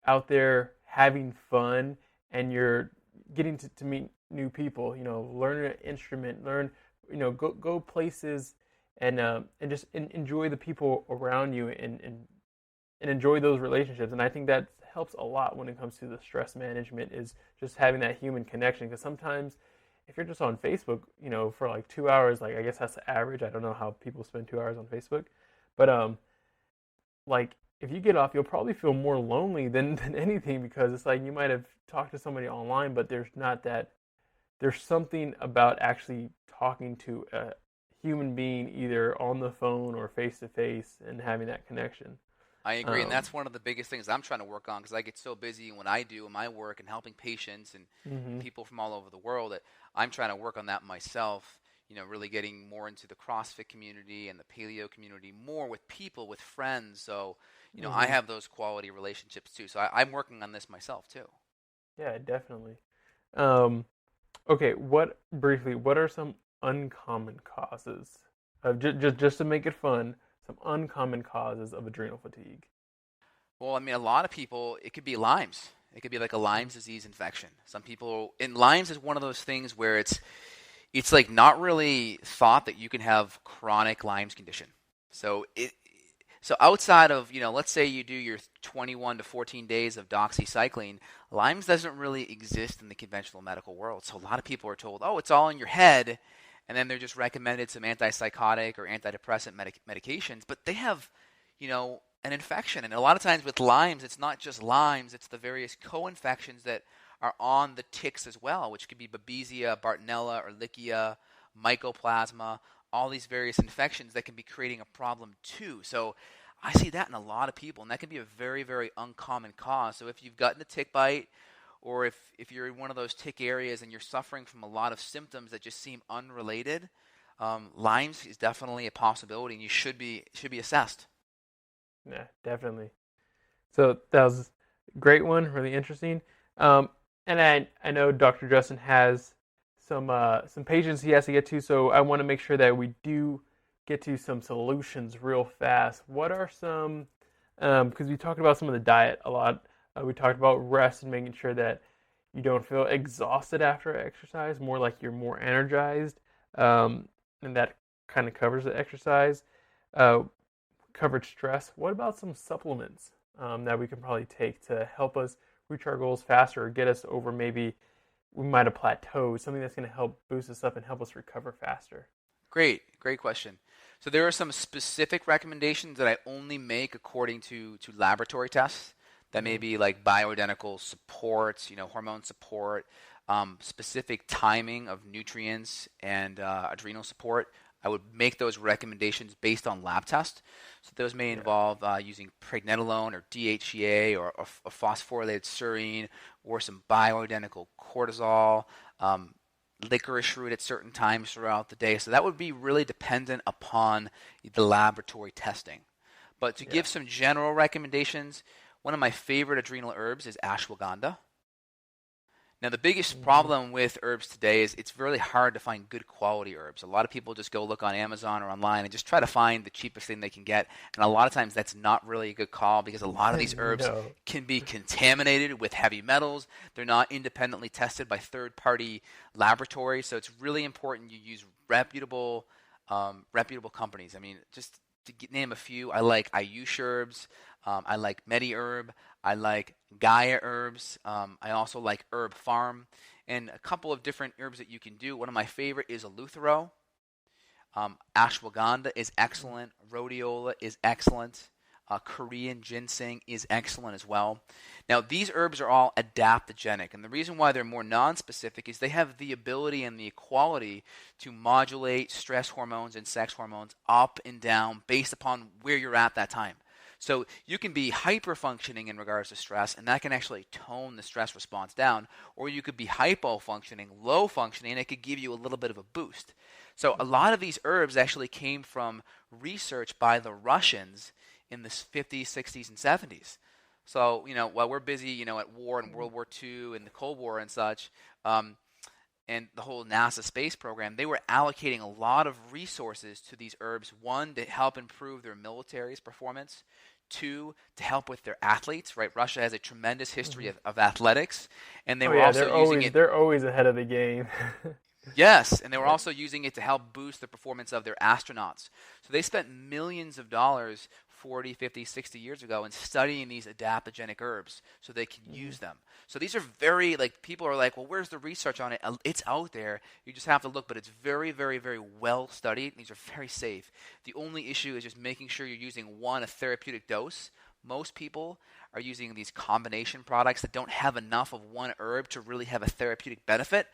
out there having fun, and you're getting to meet new people, learn an instrument, go places and just enjoy the people around you, and enjoy those relationships. And I think that helps a lot when it comes to the stress management, is just having that human connection. Because sometimes if you're just on Facebook, for like 2 hours, like I guess that's the average. I don't know how people spend 2 hours on Facebook, but like if you get off, you'll probably feel more lonely than anything, because it's like you might have talked to somebody online, but there's something about actually talking to a human being either on the phone or face to face and having that connection.
I agree, and that's one of the biggest things I'm trying to work on, because I get so busy in what I do in my work and helping patients and people from all over the world that I'm trying to work on that myself. Really getting more into the CrossFit community and the paleo community, more with people, with friends. So, I have those quality relationships too. So I'm working on this myself too.
Yeah, definitely. Okay, what are some uncommon causes of just to make it fun? Some uncommon causes of adrenal fatigue.
Well, I mean, a lot of people, it could be Lyme's. It could be like a Lyme's disease infection. Some people, and Lyme's is one of those things where it's like not really thought that you can have chronic Lyme's condition. So outside of, let's say you do your 21 to 14 days of doxycycline, Lyme's doesn't really exist in the conventional medical world. So a lot of people are told, oh, it's all in your head, and then they're just recommended some antipsychotic or antidepressant medications, but they have, an infection. And a lot of times with Lyme's, it's not just Lyme's, it's the various co-infections that are on the ticks as well, which could be Babesia, Bartonella, Ehrlichia, Mycoplasma, all these various infections that can be creating a problem too. So I see that in a lot of people, and that can be a very, very uncommon cause. So if you've gotten a tick bite, or if you're in one of those tick areas and you're suffering from a lot of symptoms that just seem unrelated, Lyme's is definitely a possibility, and you should be assessed.
Yeah, definitely. So that was a great one, really interesting. And I know Dr. Justin has some patients he has to get to, so I want to make sure that we do get to some solutions real fast. What are some, because we talked about some of the diet a lot. We talked about rest and making sure that you don't feel exhausted after exercise, more like you're more energized, and that kind of covers the exercise. Covered stress. What about some supplements that we can probably take to help us reach our goals faster, or get us over, maybe we might have plateaued, something that's going to help boost us up and help us recover faster?
Great question. So there are some specific recommendations that I only make according to laboratory tests that may be like bioidentical support, hormone support, specific timing of nutrients, and adrenal support. I would make those recommendations based on lab tests. So those may involve using pregnenolone or DHEA or a phosphorylated serine, or some bioidentical cortisol, licorice root at certain times throughout the day. So that would be really dependent upon the laboratory testing. But to give some general recommendations, one of my favorite adrenal herbs is ashwagandha. Now, the biggest problem with herbs today is it's really hard to find good quality herbs. A lot of people just go look on Amazon or online and just try to find the cheapest thing they can get. And a lot of times that's not really a good call, because a lot of these herbs can be contaminated with heavy metals. They're not independently tested by third-party laboratories. So it's really important you use reputable companies. I mean, just to name a few, I like Ayush herbs. I like MediHerb. I like Gaia herbs. I also like Herb Farm, and a couple of different herbs that you can do. One of my favorite is Eleuthero. Ashwagandha is excellent. Rhodiola is excellent. Korean ginseng is excellent as well. Now, these herbs are all adaptogenic, and the reason why they're more non-specific is they have the ability and the quality to modulate stress hormones and sex hormones up and down based upon where you're at that time. So you can be hyper-functioning in regards to stress, and that can actually tone the stress response down, or you could be hypo-functioning, low-functioning, and it could give you a little bit of a boost. So a lot of these herbs actually came from research by the Russians in the 50s, 60s, and 70s. So, while we're busy, at war and World War II and the Cold War and such, and the whole NASA space program, they were allocating a lot of resources to these herbs. One, to help improve their military's performance. Two, to help with their athletes, right? Russia has a tremendous history of athletics, and they were also using it.
They're always ahead of the game.
Yes, and they were also using it to help boost the performance of their astronauts. So they spent millions of dollars 40, 50, 60 years ago in studying these adaptogenic herbs so they can use them. So these are very, like, people are like, well, where's the research on it? It's out there. You just have to look, but it's very, very, very well studied. These are very safe. The only issue is just making sure you're using, a therapeutic dose. Most people are using these combination products that don't have enough of one herb to really have a therapeutic benefit.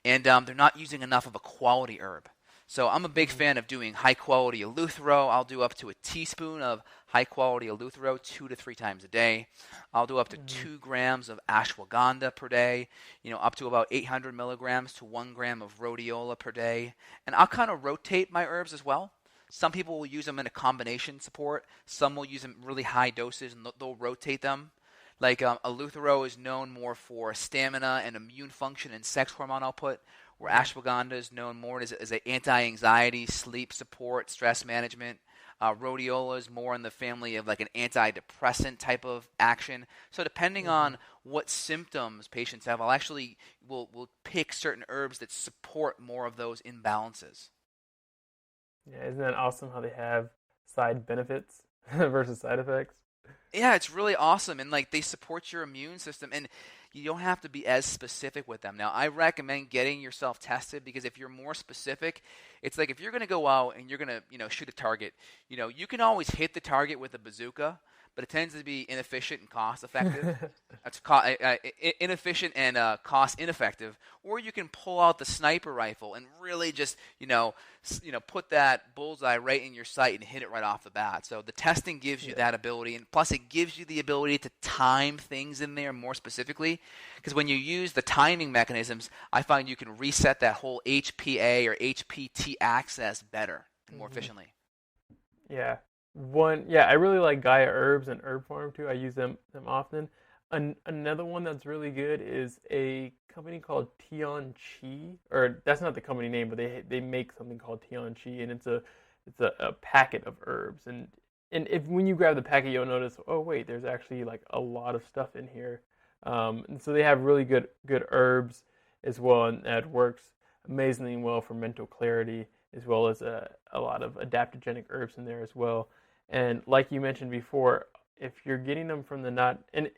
And they're not using enough of a quality herb. So I'm a big fan of doing high-quality eleuthero. I'll do up to a teaspoon of high-quality eleuthero 2 to 3 times a day. I'll do up to 2 grams of ashwagandha per day, up to about 800 milligrams to 1 gram of rhodiola per day. And I'll kind of rotate my herbs as well. Some people will use them in a combination support. Some will use them really high doses, and they'll rotate them. Like eleuthero is known more for stamina and immune function and sex hormone output, where ashwagandha is known more as an anti-anxiety, sleep support, stress management. Rhodiola is more in the family of like an antidepressant type of action. So depending on what symptoms patients have, I'll actually will pick certain herbs that support more of those imbalances.
Yeah, isn't that awesome how they have side benefits versus side effects?
Yeah, it's really awesome, and like they support your immune system, and you don't have to be as specific with them. Now, I recommend getting yourself tested because if you're more specific, it's like if you're going to go out and you're going to, shoot a target, you can always hit the target with a bazooka, but it tends to be inefficient and cost effective. That's inefficient and cost ineffective. Or you can pull out the sniper rifle and really just, put that bullseye right in your sight and hit it right off the bat. So the testing gives you that ability, and plus it gives you the ability to time things in there more specifically. Because when you use the timing mechanisms, I find you can reset that whole HPA or HPT axis better and more efficiently.
Yeah. I really like Gaia Herbs and Herb Farm too. I use them often. Another one that's really good is a company called Tian Chi, or that's not the company name, but they make something called Tian Chi, and it's a packet of herbs. And if when you grab the packet, you'll notice, oh wait, there's actually like a lot of stuff in here. And so they have really good herbs as well, and that works amazingly well for mental clarity, as well as a lot of adaptogenic herbs in there as well. And like you mentioned before, if you're getting them from the not, and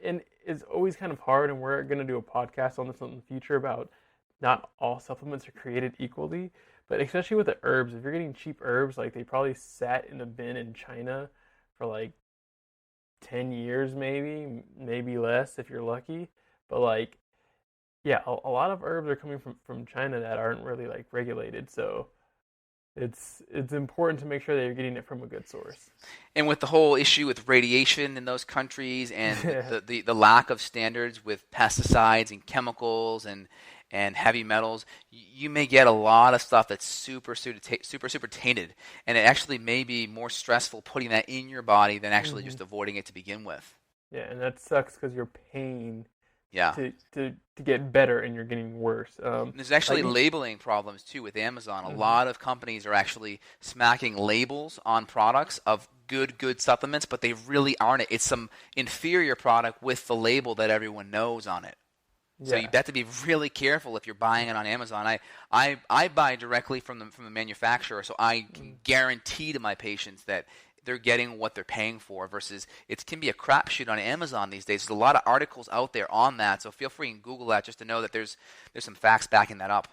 it's always kind of hard, and we're going to do a podcast on this in the future about not all supplements are created equally, but especially with the herbs, if you're getting cheap herbs, like they probably sat in a bin in China for like 10 years maybe less if you're lucky. But like, yeah, a lot of herbs are coming from China that aren't really like regulated, so it's important to make sure that you're getting it from a good source.
And with the whole issue with radiation in those countries and the lack of standards with pesticides and chemicals and heavy metals, you may get a lot of stuff that's super tainted, and it actually may be more stressful putting that in your body than actually just avoiding it to begin with.
Yeah, and that sucks because you're paying
Yeah.
to get better, and you're getting worse.
There's actually labeling problems too with Amazon. A lot of companies are actually smacking labels on products of good supplements, but they really aren't it. It's some inferior product with the label that everyone knows on it. So you have to be really careful if you're buying it on Amazon. I buy directly from the manufacturer, so I can guarantee to my patients that they're getting what they're paying for, versus it can be a crapshoot on Amazon these days. There's a lot of articles out there on that, so feel free and Google that just to know that there's some facts backing that up.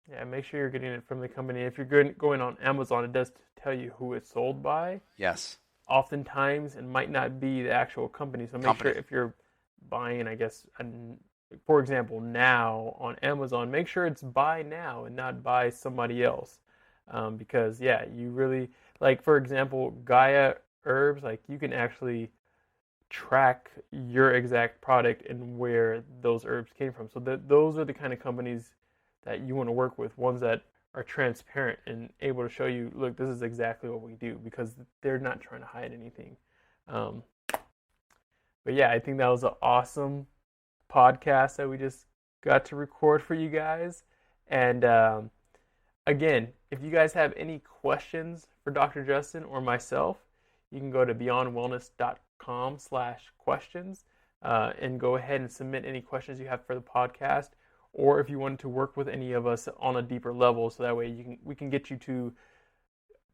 Yeah, make sure you're getting it from the company. If you're going on Amazon, it does tell you who it's sold by.
Yes.
Oftentimes, it might not be the actual company, so make sure if you're buying, I guess, for example, now on Amazon, make sure it's buy now and not buy somebody else. Because, you really, like, for example, Gaia Herbs, like, you can actually track your exact product and where those herbs came from. So those are the kind of companies that you want to work with, ones that are transparent and able to show you, look, this is exactly what we do, because they're not trying to hide anything. But yeah, I think that was an awesome podcast that we just got to record for you guys. And again, if you guys have any questions for Dr. Justin or myself, you can go to beyondwellness.com/questions and go ahead and submit any questions you have for the podcast. or if you wanted to work with any of us on a deeper level, so that way we can get you to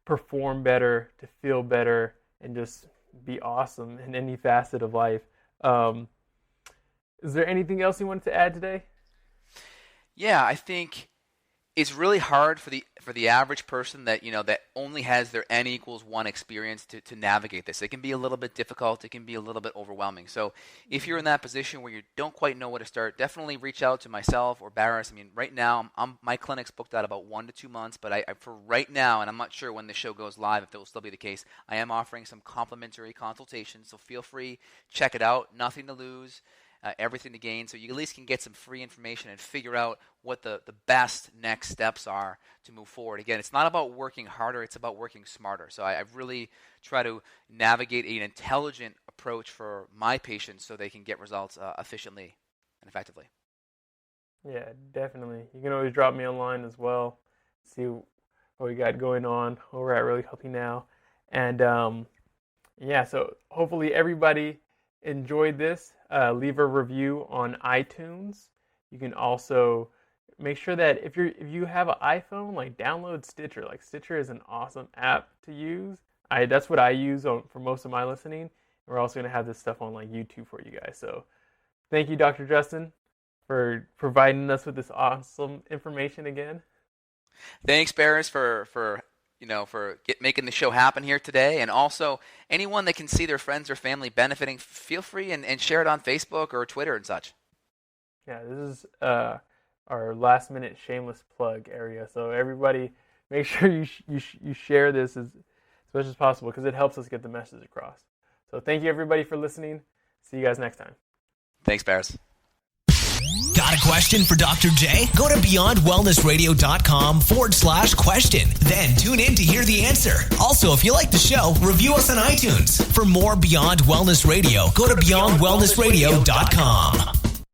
perform better, to feel better, and just be awesome in any facet of life. Is there anything else you wanted to add today?
Yeah, I think it's really hard for the average person that that only has their N=1 experience to navigate this. It can be a little bit difficult. It can be a little bit overwhelming. So if you're in that position where you don't quite know where to start, definitely reach out to myself or Barris. I mean, right now my clinic's booked out about 1 to 2 months, but I for right now, and I'm not sure when the show goes live if that will still be the case, I am offering some complimentary consultations. So feel free, check it out. Nothing to lose. Everything to gain, so you at least can get some free information and figure out what the best next steps are to move forward. Again, it's not about working harder, it's about working smarter. So I really try to navigate an intelligent approach for my patients so they can get results efficiently and effectively.
Yeah, definitely. You can always drop me a line as well, see what we got going on over at Really Healthy Now. And so hopefully everybody enjoyed this. Leave a review on iTunes. You can also make sure that if you have an iPhone, like download Stitcher. Like Stitcher is an awesome app to use. That's what I use for most of my listening. We're also going to have this stuff on like YouTube for you guys. So thank you, Dr. Justin, for providing us with this awesome information again.
Thanks, Barris, for making the show happen here today. And also, anyone that can see their friends or family benefiting, feel free and share it on Facebook or Twitter and such.
Yeah, this is our last-minute shameless plug area. So everybody, make sure you share this as much as possible because it helps us get the message across. So thank you, everybody, for listening. See you guys next time.
Thanks, Barris.
Got a question for Dr. J? Go to beyondwellnessradio.com/question. Then tune in to hear the answer. Also, if you like the show, review us on iTunes. For more Beyond Wellness Radio, go to beyondwellnessradio.com.